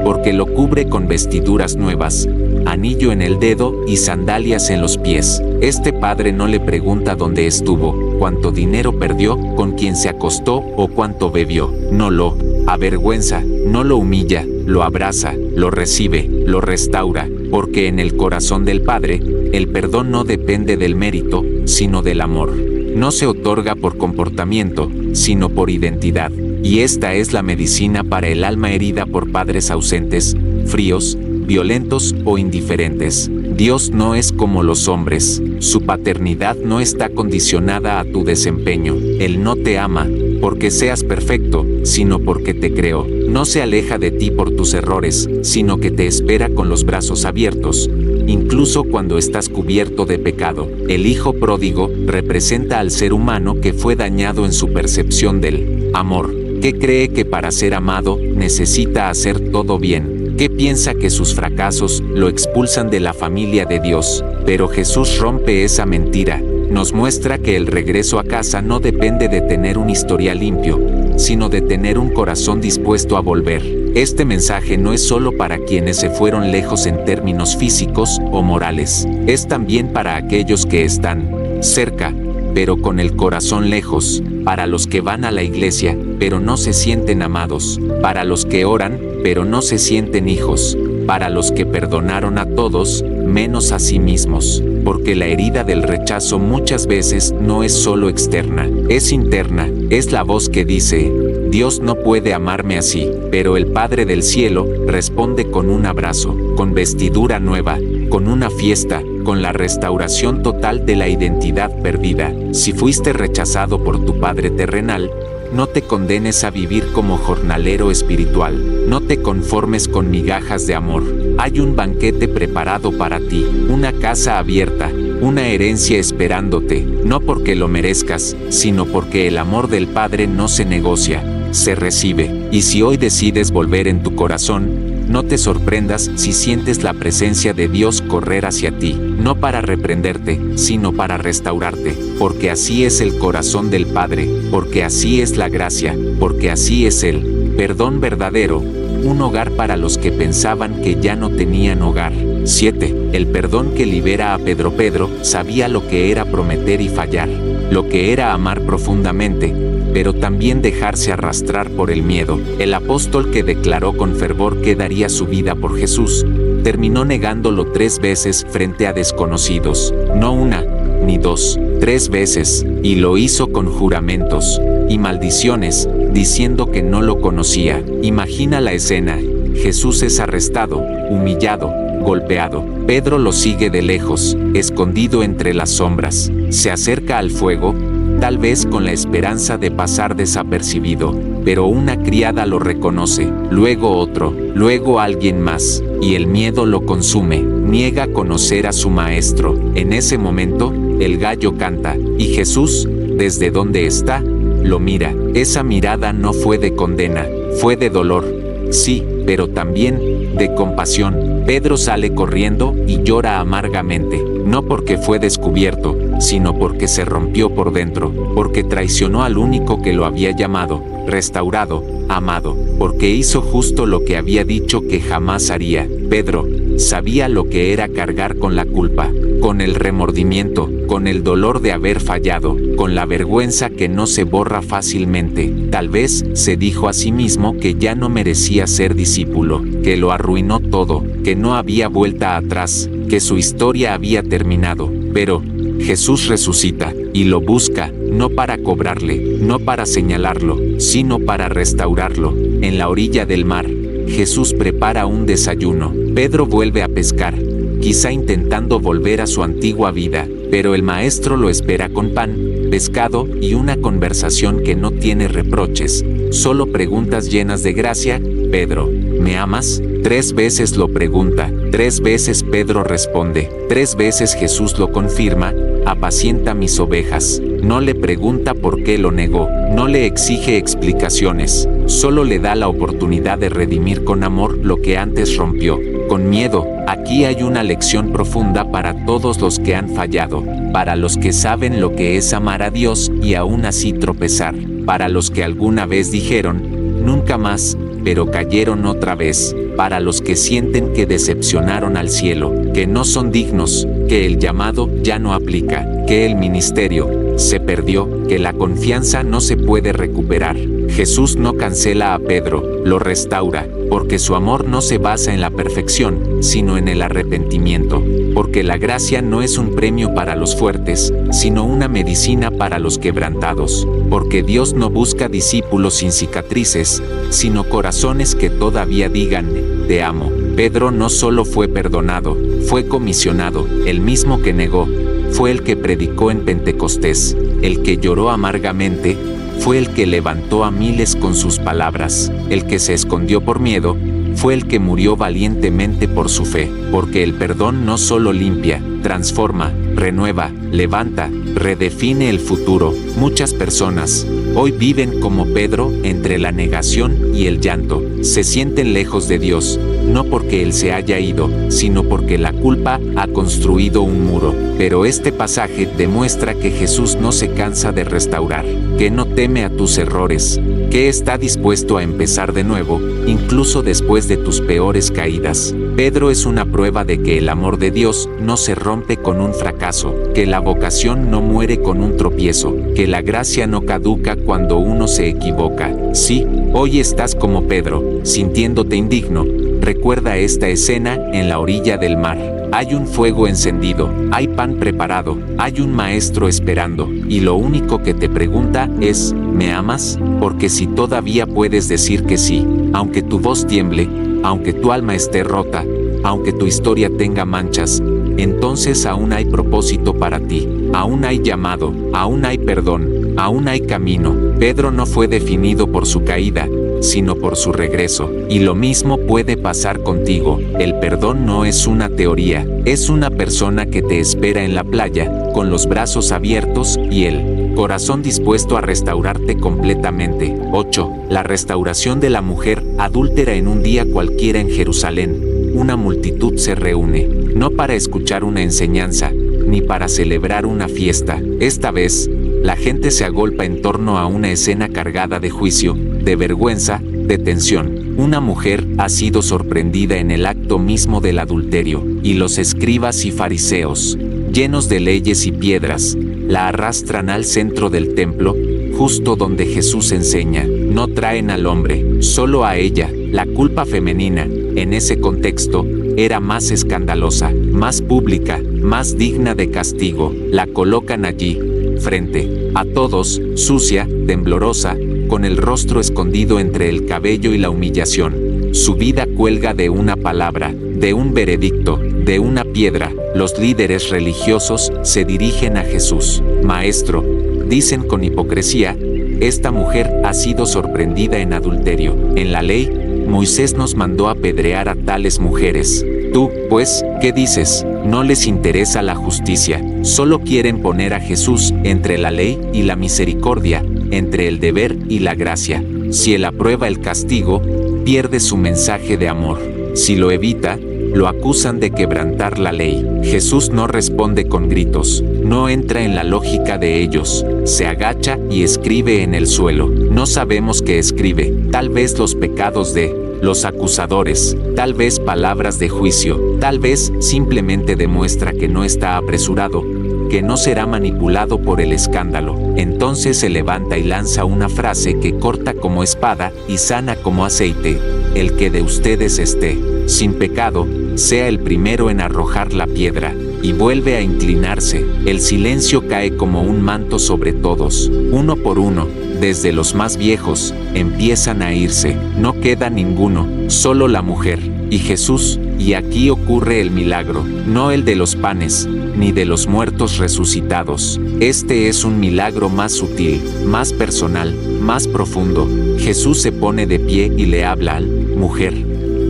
porque lo cubre con vestiduras nuevas, anillo en el dedo y sandalias en los pies. Este padre no le pregunta dónde estuvo, cuánto dinero perdió, con quién se acostó o cuánto bebió. No lo avergüenza, no lo humilla, lo abraza, lo recibe, lo restaura, porque en el corazón del Padre, el perdón no depende del mérito, sino del amor. No se otorga por comportamiento, sino por identidad. Y esta es la medicina para el alma herida por padres ausentes, fríos, violentos o indiferentes. Dios no es como los hombres. Su paternidad no está condicionada a tu desempeño. Él no te ama porque seas perfecto, sino porque te creó. No se aleja de ti por tus errores, sino que te espera con los brazos abiertos, incluso cuando estás cubierto de pecado. El hijo pródigo representa al ser humano que fue dañado en su percepción del amor, que cree que para ser amado necesita hacer todo bien, que piensa que sus fracasos lo expulsan de la familia de Dios. Pero Jesús rompe esa mentira. Nos muestra que el regreso a casa no depende de tener un historial limpio, sino de tener un corazón dispuesto a volver. Este mensaje no es solo para quienes se fueron lejos en términos físicos o morales, es también para aquellos que están cerca, pero con el corazón lejos, para los que van a la iglesia, pero no se sienten amados, para los que oran, pero no se sienten hijos, para los que perdonaron a todos, menos a sí mismos, porque la herida del rechazo muchas veces no es solo externa, es interna, es la voz que dice: Dios no puede amarme así, pero el Padre del cielo responde con un abrazo, con vestidura nueva, con una fiesta, con la restauración total de la identidad perdida. Si fuiste rechazado por tu Padre terrenal, no te condenes a vivir como jornalero espiritual. No te conformes con migajas de amor. Hay un banquete preparado para ti, una casa abierta, una herencia esperándote, no porque lo merezcas, sino porque el amor del Padre no se negocia, se recibe. Y si hoy decides volver en tu corazón, no te sorprendas si sientes la presencia de Dios correr hacia ti, no para reprenderte, sino para restaurarte, porque así es el corazón del Padre, porque así es la gracia, porque así es el perdón verdadero, un hogar para los que pensaban que ya no tenían hogar. 7. El perdón que libera a Pedro. Pedro sabía lo que era prometer y fallar, lo que era amar profundamente, pero también dejarse arrastrar por el miedo. El apóstol que declaró con fervor que daría su vida por Jesús, terminó negándolo 3 veces frente a desconocidos, no una, ni 2, 3 veces, y lo hizo con juramentos y maldiciones, diciendo que no lo conocía. Imagina la escena: Jesús es arrestado, humillado, golpeado. Pedro lo sigue de lejos, escondido entre las sombras. Se acerca al fuego, tal vez con la esperanza de pasar desapercibido, pero una criada lo reconoce, luego otro, luego alguien más, y el miedo lo consume. Niega conocer a su maestro. En ese momento, el gallo canta, y Jesús, desde donde está, lo mira. Esa mirada no fue de condena, fue de dolor. Sí, pero también de compasión. Pedro sale corriendo y llora amargamente, no porque fue descubierto, sino porque se rompió por dentro, porque traicionó al único que lo había llamado, restaurado, amado, porque hizo justo lo que había dicho que jamás haría. Pedro sabía lo que era cargar con la culpa, con el remordimiento, con el dolor de haber fallado, con la vergüenza que no se borra fácilmente. Tal vez se dijo a sí mismo que ya no merecía ser discípulo, que lo arruinó todo, que no había vuelta atrás, que su historia había terminado. Pero Jesús resucita y lo busca, no para cobrarle, no para señalarlo, sino para restaurarlo. En la orilla del mar, Jesús prepara un desayuno. Pedro vuelve a pescar, quizá intentando volver a su antigua vida, pero el maestro lo espera con pan, pescado y una conversación que no tiene reproches, solo preguntas llenas de gracia. Pedro, ¿me amas? 3 veces lo pregunta, 3 veces Pedro responde, 3 veces Jesús lo confirma: apacienta mis ovejas. No le pregunta por qué lo negó, no le exige explicaciones, solo le da la oportunidad de redimir con amor lo que antes rompió, con miedo. Aquí hay una lección profunda para todos los que han fallado, para los que saben lo que es amar a Dios y aún así tropezar, para los que alguna vez dijeron, nunca más, pero cayeron otra vez, para los que sienten que decepcionaron al cielo, que no son dignos, que el llamado ya no aplica, que el ministerio se perdió, que la confianza no se puede recuperar. Jesús no cancela a Pedro, lo restaura, porque su amor no se basa en la perfección, sino en el arrepentimiento, porque la gracia no es un premio para los fuertes, sino una medicina para los quebrantados, porque Dios no busca discípulos sin cicatrices, sino corazones que todavía digan, te amo. Pedro no solo fue perdonado, fue comisionado, el mismo que negó, fue el que predicó en Pentecostés, el que lloró amargamente, fue el que levantó a miles con sus palabras, el que se escondió por miedo, fue el que murió valientemente por su fe, porque el perdón no solo limpia, transforma, renueva, levanta, redefine el futuro. Muchas personas hoy viven como Pedro entre la negación y el llanto, se sienten lejos de Dios, no porque Él se haya ido, sino porque la culpa ha construido un muro. Pero este pasaje demuestra que Jesús no se cansa de restaurar, que no teme a tus errores, que está dispuesto a empezar de nuevo, incluso después de tus peores caídas. Pedro es una prueba de que el amor de Dios no se rompe con un fracaso, que la vocación no muere con un tropiezo, que la gracia no caduca cuando uno se equivoca. Sí, hoy estás como Pedro, sintiéndote indigno. Recuerda esta escena en la orilla del mar. Hay un fuego encendido, hay pan preparado, hay un maestro esperando, y lo único que te pregunta es, ¿me amas? Porque si todavía puedes decir que sí, aunque tu voz tiemble, aunque tu alma esté rota, aunque tu historia tenga manchas, entonces aún hay propósito para ti, aún hay llamado, aún hay perdón, aún hay camino. Pedro no fue definido por su caída, sino por su regreso. Y lo mismo puede pasar contigo. El perdón no es una teoría, es una persona que te espera en la playa, con los brazos abiertos y el corazón dispuesto a restaurarte completamente. 8. La restauración de la mujer adúltera. En un día cualquiera en Jerusalén, una multitud se reúne, no para escuchar una enseñanza, ni para celebrar una fiesta. Esta vez, la gente se agolpa en torno a una escena cargada de juicio, de vergüenza, de tensión. Una mujer ha sido sorprendida en el acto mismo del adulterio, y los escribas y fariseos, llenos de leyes y piedras, la arrastran al centro del templo, justo donde Jesús enseña. No traen al hombre, solo a ella. La culpa femenina, en ese contexto, era más escandalosa, más pública, más digna de castigo. La colocan allí, frente a todos, sucia, temblorosa, con el rostro escondido entre el cabello y la humillación. Su vida cuelga de una palabra, de un veredicto, de una piedra. Los líderes religiosos se dirigen a Jesús. Maestro, dicen con hipocresía, esta mujer ha sido sorprendida en adulterio. En la ley, Moisés nos mandó apedrear a tales mujeres. Tú, pues, ¿qué dices? No les interesa la justicia, solo quieren poner a Jesús entre la ley y la misericordia, entre el deber y la gracia. Si él aprueba el castigo, pierde su mensaje de amor. Si lo evita, lo acusan de quebrantar la ley. Jesús no responde con gritos, no entra en la lógica de ellos, se agacha y escribe en el suelo. No sabemos qué escribe, tal vez los pecados de los acusadores, tal vez palabras de juicio, tal vez simplemente demuestra que no está apresurado, que no será manipulado por el escándalo. Entonces se levanta y lanza una frase que corta como espada y sana como aceite: el que de ustedes esté sin pecado, sea el primero en arrojar la piedra. Y vuelve a inclinarse. El silencio cae como un manto sobre todos. Uno por uno, desde los más viejos, empiezan a irse. No queda ninguno, solo la mujer y Jesús. Y aquí ocurre el milagro, no el de los panes, ni de los muertos resucitados. Este es un milagro más sutil, más personal, más profundo. Jesús se pone de pie y le habla al: mujer,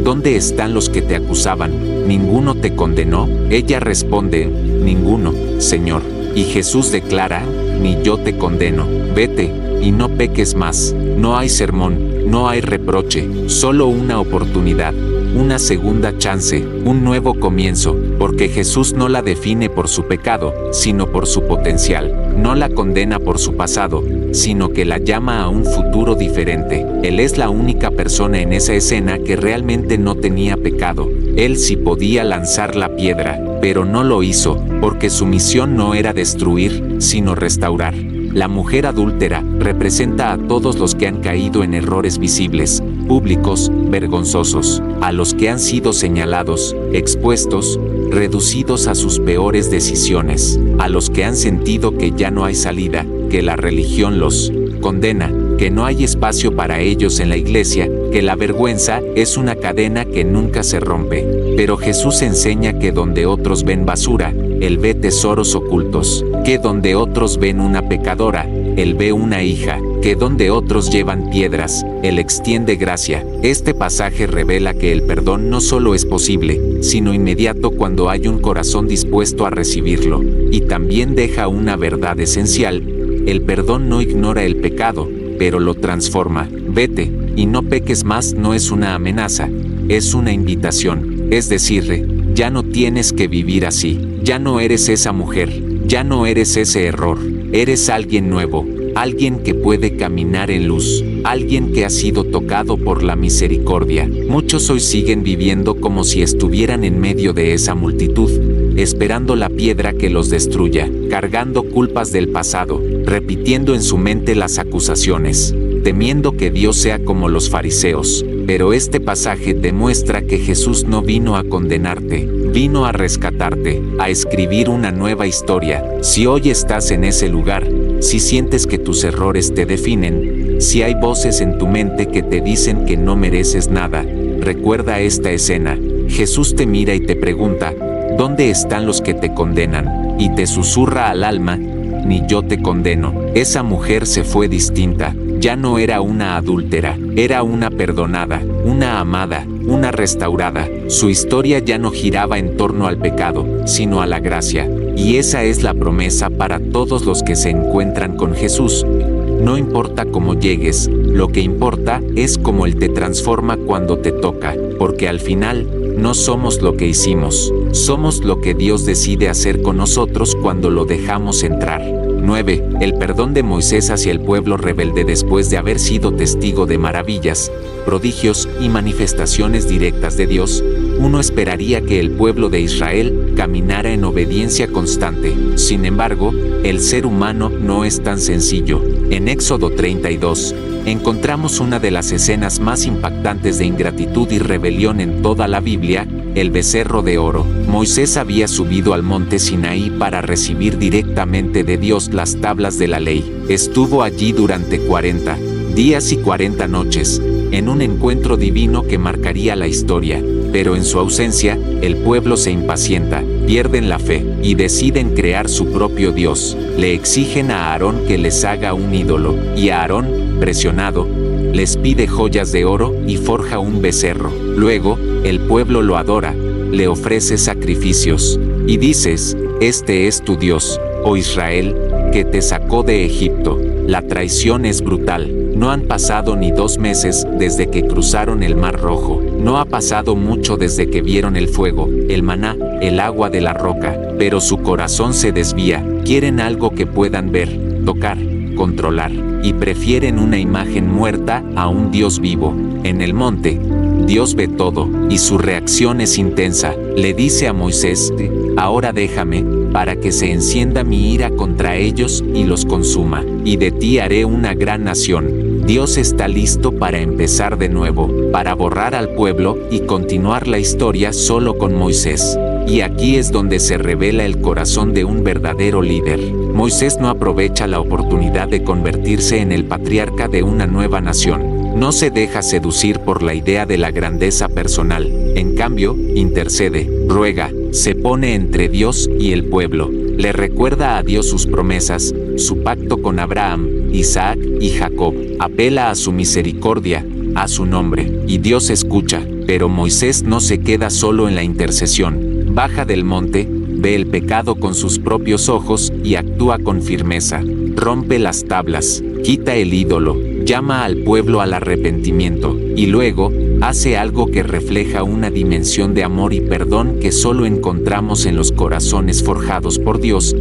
¿dónde están los que te acusaban? ¿Ninguno te condenó? Ella responde: ninguno, Señor. Y Jesús declara: ni yo te condeno. Vete, y no peques más. No hay sermón, no hay reproche, solo una oportunidad. una segunda chance, un nuevo comienzo, porque Jesús no la define por su pecado, sino por su potencial. No la condena por su pasado, sino que la llama a un futuro diferente. Él es la única persona en esa escena que realmente no tenía pecado. Él sí podía lanzar la piedra, pero no lo hizo, porque su misión no era destruir, sino restaurar. La mujer adúltera representa a todos los que han caído en errores visibles, públicos, vergonzosos, a los que han sido señalados, expuestos, reducidos a sus peores decisiones, a los que han sentido que ya no hay salida, que la religión los condena, que no hay espacio para ellos en la iglesia, que la vergüenza es una cadena que nunca se rompe. Pero Jesús enseña que donde otros ven basura, Él ve tesoros ocultos, que donde otros ven una pecadora, Él ve una hija, que donde otros llevan piedras, Él extiende gracia. Este pasaje revela que el perdón no solo es posible, sino inmediato cuando hay un corazón dispuesto a recibirlo, y también deja una verdad esencial: el perdón no ignora el pecado, pero lo transforma. Vete, y no peques más no es una amenaza, es una invitación. Es decirle, ya no tienes que vivir así, ya no eres esa mujer, ya no eres ese error, eres alguien nuevo, alguien que puede caminar en luz, alguien que ha sido tocado por la misericordia. Muchos hoy siguen viviendo como si estuvieran en medio de esa multitud, esperando la piedra que los destruya, cargando culpas del pasado, repitiendo en su mente las acusaciones, temiendo que Dios sea como los fariseos. Pero este pasaje demuestra que Jesús no vino a condenarte, vino a rescatarte, a escribir una nueva historia. Si hoy estás en ese lugar, si sientes que tus errores te definen, si hay voces en tu mente que te dicen que no mereces nada, recuerda esta escena. Jesús te mira y te pregunta, ¿dónde están los que te condenan? Y te susurra al alma, ni yo te condeno. Esa mujer se fue distinta. Ya no era una adúltera, era una perdonada, una amada, una restaurada. Su historia ya no giraba en torno al pecado, sino a la gracia. Y esa es la promesa para todos los que se encuentran con Jesús. No importa cómo llegues, lo que importa es cómo Él te transforma cuando te toca, porque al final, no somos lo que hicimos, somos lo que Dios decide hacer con nosotros cuando lo dejamos entrar. 9. El perdón de Moisés hacia el pueblo rebelde después de haber sido testigo de maravillas, prodigios y manifestaciones directas de Dios. Uno esperaría que el pueblo de Israel caminara en obediencia constante. Sin embargo, el ser humano no es tan sencillo. En Éxodo 32, encontramos una de las escenas más impactantes de ingratitud y rebelión en toda la Biblia, el becerro de oro. Moisés había subido al monte Sinaí para recibir directamente de Dios las tablas de la ley. Estuvo allí durante 40 días y 40 noches, en un encuentro divino que marcaría la historia. Pero en su ausencia, el pueblo se impacienta, pierden la fe y deciden crear su propio Dios. Le exigen a Aarón que les haga un ídolo, y Aarón, presionado, les pide joyas de oro y forja un becerro. Luego, el pueblo lo adora, le ofrece sacrificios, y dices, este es tu Dios, oh Israel, que te sacó de Egipto. La traición es brutal. No han pasado ni 2 meses desde que cruzaron el Mar Rojo. No ha pasado mucho desde que vieron el fuego, el maná, el agua de la roca, pero su corazón se desvía. Quieren algo que puedan ver, tocar, controlar, y prefieren una imagen muerta a un Dios vivo. En el monte, Dios ve todo, y su reacción es intensa. Le dice a Moisés, ahora déjame, para que se encienda mi ira contra ellos y los consuma, y de ti haré una gran nación. Dios está listo para empezar de nuevo, para borrar al pueblo y continuar la historia solo con Moisés. Y aquí es donde se revela el corazón de un verdadero líder. Moisés no aprovecha la oportunidad de convertirse en el patriarca de una nueva nación. No se deja seducir por la idea de la grandeza personal. En cambio, intercede, ruega, se pone entre Dios y el pueblo. Le recuerda a Dios sus promesas, su pacto con Abraham, Isaac y Jacob. Apela a su misericordia, a su nombre, y Dios escucha. Pero Moisés no se queda solo en la intercesión. Baja del monte, ve el pecado con sus propios ojos y actúa con firmeza. Rompe las tablas, quita el ídolo, llama al pueblo al arrepentimiento, y luego, hace algo que refleja una dimensión de amor y perdón que solo encontramos en los corazones forjados por Dios.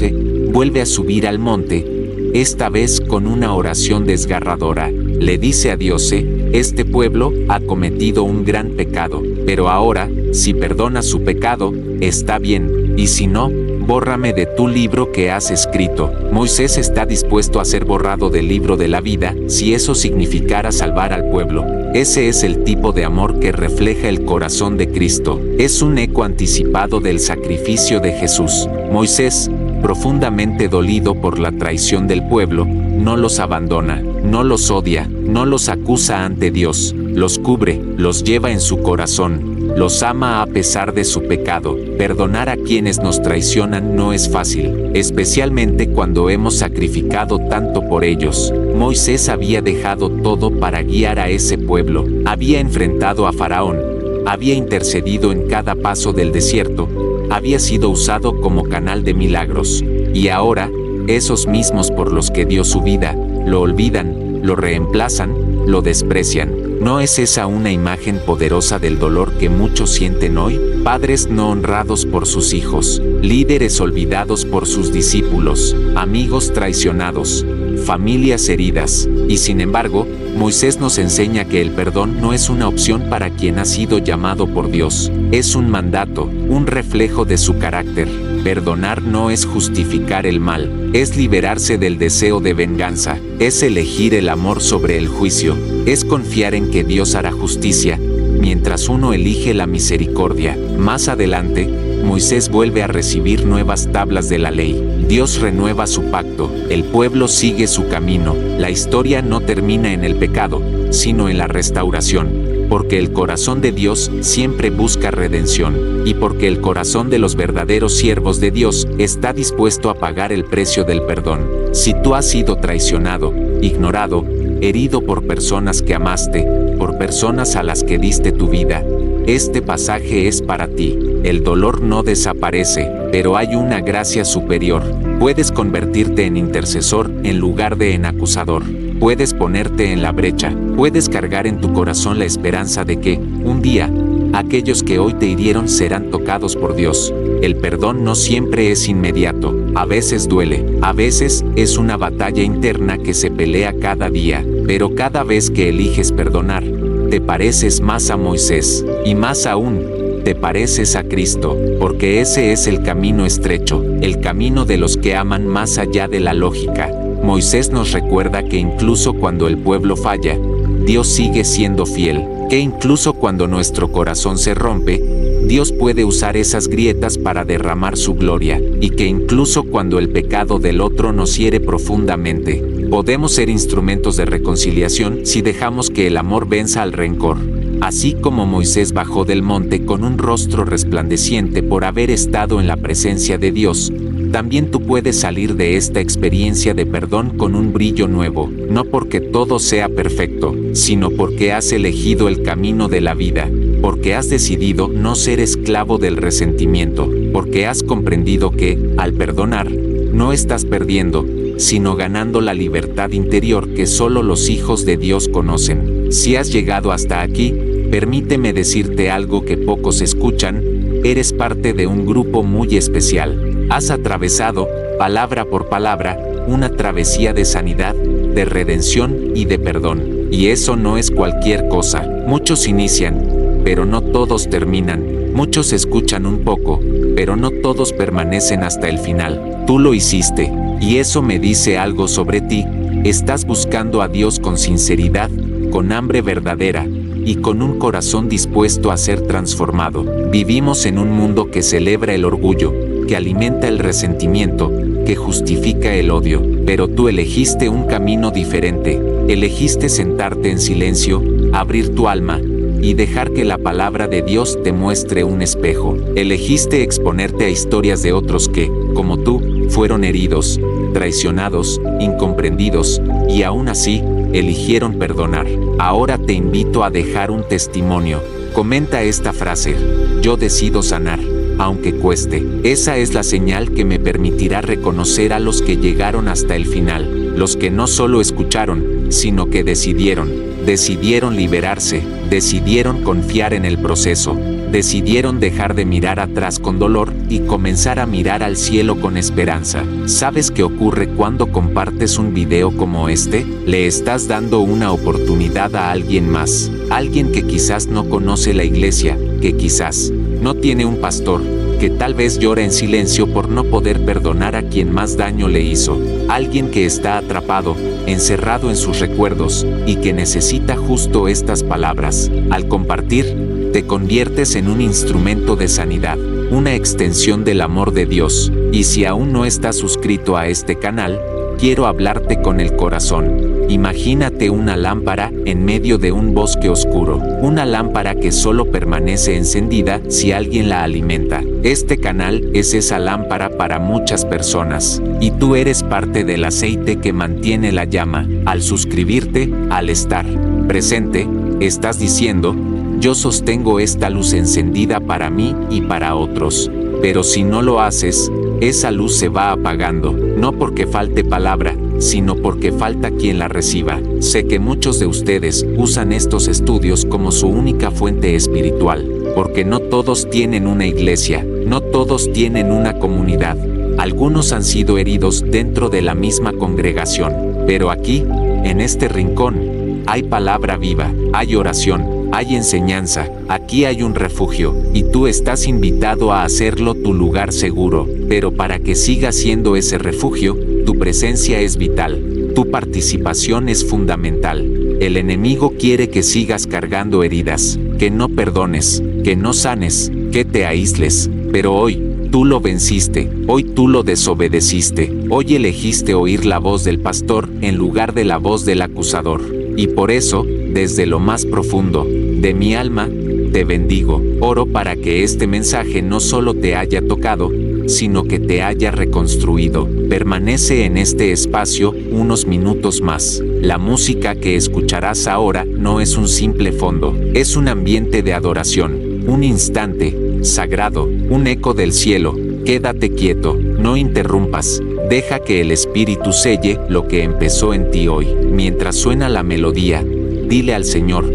Vuelve a subir al monte, esta vez con una oración desgarradora. Le dice a Dios: este pueblo ha cometido un gran pecado, pero ahora, si perdonas su pecado, está bien, y si no, bórrame de tu libro que has escrito. Moisés está dispuesto a ser borrado del libro de la vida, si eso significara salvar al pueblo. Ese es el tipo de amor que refleja el corazón de Cristo. Es un eco anticipado del sacrificio de Jesús. Moisés, profundamente dolido por la traición del pueblo, no los abandona, no los odia, no los acusa ante Dios, los cubre, los lleva en su corazón, los ama a pesar de su pecado. Perdonar a quienes nos traicionan no es fácil, especialmente cuando hemos sacrificado tanto por ellos. Moisés había dejado todo para guiar a ese pueblo, había enfrentado a Faraón, había intercedido en cada paso del desierto, había sido usado como canal de milagros, y ahora, esos mismos por los que dio su vida, lo olvidan, lo reemplazan, lo desprecian. ¿No es esa una imagen poderosa del dolor que muchos sienten hoy? Padres no honrados por sus hijos, líderes olvidados por sus discípulos, amigos traicionados, familias heridas. Y sin embargo, Moisés nos enseña que el perdón no es una opción para quien ha sido llamado por Dios. Es un mandato, un reflejo de su carácter. Perdonar no es justificar el mal, es liberarse del deseo de venganza, es elegir el amor sobre el juicio, es confiar en que Dios hará justicia, mientras uno elige la misericordia. Más adelante, Moisés vuelve a recibir nuevas tablas de la ley. Dios renueva su pacto, el pueblo sigue su camino. La historia no termina en el pecado, sino en la restauración. Porque el corazón de Dios siempre busca redención, y porque el corazón de los verdaderos siervos de Dios está dispuesto a pagar el precio del perdón. Si tú has sido traicionado, ignorado, herido por personas que amaste, por personas a las que diste tu vida, este pasaje es para ti. El dolor no desaparece, pero hay una gracia superior. Puedes convertirte en intercesor en lugar de en acusador. Puedes ponerte en la brecha, puedes cargar en tu corazón la esperanza de que, un día, aquellos que hoy te hirieron serán tocados por Dios. El perdón no siempre es inmediato, a veces duele, a veces es una batalla interna que se pelea cada día, pero cada vez que eliges perdonar, te pareces más a Moisés, y más aún, te pareces a Cristo, porque ese es el camino estrecho, el camino de los que aman más allá de la lógica. Moisés nos recuerda que incluso cuando el pueblo falla, Dios sigue siendo fiel, que incluso cuando nuestro corazón se rompe, Dios puede usar esas grietas para derramar su gloria, y que incluso cuando el pecado del otro nos hiere profundamente, podemos ser instrumentos de reconciliación si dejamos que el amor venza al rencor. Así como Moisés bajó del monte con un rostro resplandeciente por haber estado en la presencia de Dios, también tú puedes salir de esta experiencia de perdón con un brillo nuevo, no porque todo sea perfecto, sino porque has elegido el camino de la vida, porque has decidido no ser esclavo del resentimiento, porque has comprendido que, al perdonar, no estás perdiendo, sino ganando la libertad interior que solo los hijos de Dios conocen. Si has llegado hasta aquí, permíteme decirte algo que pocos escuchan: eres parte de un grupo muy especial. Has atravesado, palabra por palabra, una travesía de sanidad, de redención y de perdón. Y eso no es cualquier cosa. Muchos inician, pero no todos terminan. Muchos escuchan un poco, pero no todos permanecen hasta el final. Tú lo hiciste, y eso me dice algo sobre ti. Estás buscando a Dios con sinceridad, con hambre verdadera, y con un corazón dispuesto a ser transformado. Vivimos en un mundo que celebra el orgullo, que alimenta el resentimiento, que justifica el odio, pero tú elegiste un camino diferente. Elegiste sentarte en silencio, abrir tu alma, y dejar que la palabra de Dios te muestre un espejo. Elegiste exponerte a historias de otros que, como tú, fueron heridos, traicionados, incomprendidos, y aún así, eligieron perdonar. Ahora te invito a dejar un testimonio. Comenta esta frase: yo decido sanar, aunque cueste. Esa es la señal que me permitirá reconocer a los que llegaron hasta el final, los que no solo escucharon, sino que decidieron liberarse, decidieron confiar en el proceso, decidieron dejar de mirar atrás con dolor y comenzar a mirar al cielo con esperanza. ¿Sabes qué ocurre cuando compartes un video como este? Le estás dando una oportunidad a alguien más, alguien que quizás no conoce la iglesia, que quizás no tiene un pastor, que tal vez llora en silencio por no poder perdonar a quien más daño le hizo, alguien que está atrapado, encerrado en sus recuerdos, y que necesita justo estas palabras. Al compartir, te conviertes en un instrumento de sanidad, una extensión del amor de Dios, y si aún no estás suscrito a este canal, quiero hablarte con el corazón. Imagínate una lámpara en medio de un bosque oscuro, una lámpara que solo permanece encendida si alguien la alimenta. Este canal es esa lámpara para muchas personas, y tú eres parte del aceite que mantiene la llama. Al suscribirte, al estar presente, estás diciendo: yo sostengo esta luz encendida para mí y para otros. Pero si no lo haces, esa luz se va apagando, no porque falte palabra, sino porque falta quien la reciba. Sé que muchos de ustedes usan estos estudios como su única fuente espiritual, porque no todos tienen una iglesia, no todos tienen una comunidad. Algunos han sido heridos dentro de la misma congregación, pero aquí, en este rincón, hay palabra viva, hay oración, hay enseñanza, aquí hay un refugio, y tú estás invitado a hacerlo tu lugar seguro. Pero para que siga siendo ese refugio, tu presencia es vital, tu participación es fundamental. El enemigo quiere que sigas cargando heridas, que no perdones, que no sanes, que te aísles, pero hoy, tú lo venciste, hoy tú lo desobedeciste, hoy elegiste oír la voz del pastor en lugar de la voz del acusador. Y por eso, desde lo más profundo de mi alma, te bendigo. Oro para que este mensaje no solo te haya tocado, sino que te haya reconstruido. Permanece en este espacio unos minutos más. La música que escucharás ahora no es un simple fondo, es un ambiente de adoración, un instante sagrado, un eco del cielo. Quédate quieto, no interrumpas. Deja que el Espíritu selle lo que empezó en ti hoy. Mientras suena la melodía, dile al Señor: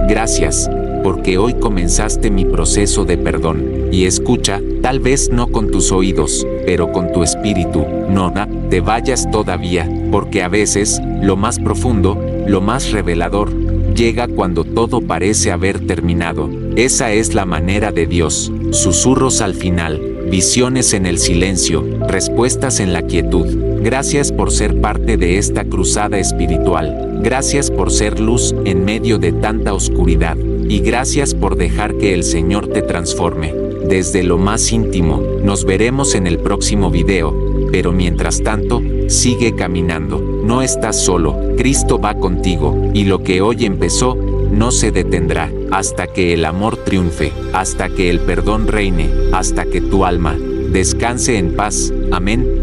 gracias, porque hoy comenzaste mi proceso de perdón. Y escucha, tal vez no con tus oídos, pero con tu espíritu. No te vayas todavía, porque a veces, lo más profundo, lo más revelador, llega cuando todo parece haber terminado. Esa es la manera de Dios. Susurros al final, visiones en el silencio, respuestas en la quietud. Gracias por ser parte de esta cruzada espiritual. Gracias por ser luz en medio de tanta oscuridad. Y gracias por dejar que el Señor te transforme. Desde lo más íntimo, nos veremos en el próximo video, pero mientras tanto, sigue caminando. No estás solo, Cristo va contigo, y lo que hoy empezó, no se detendrá, hasta que el amor triunfe, hasta que el perdón reine, hasta que tu alma descanse en paz. Amén.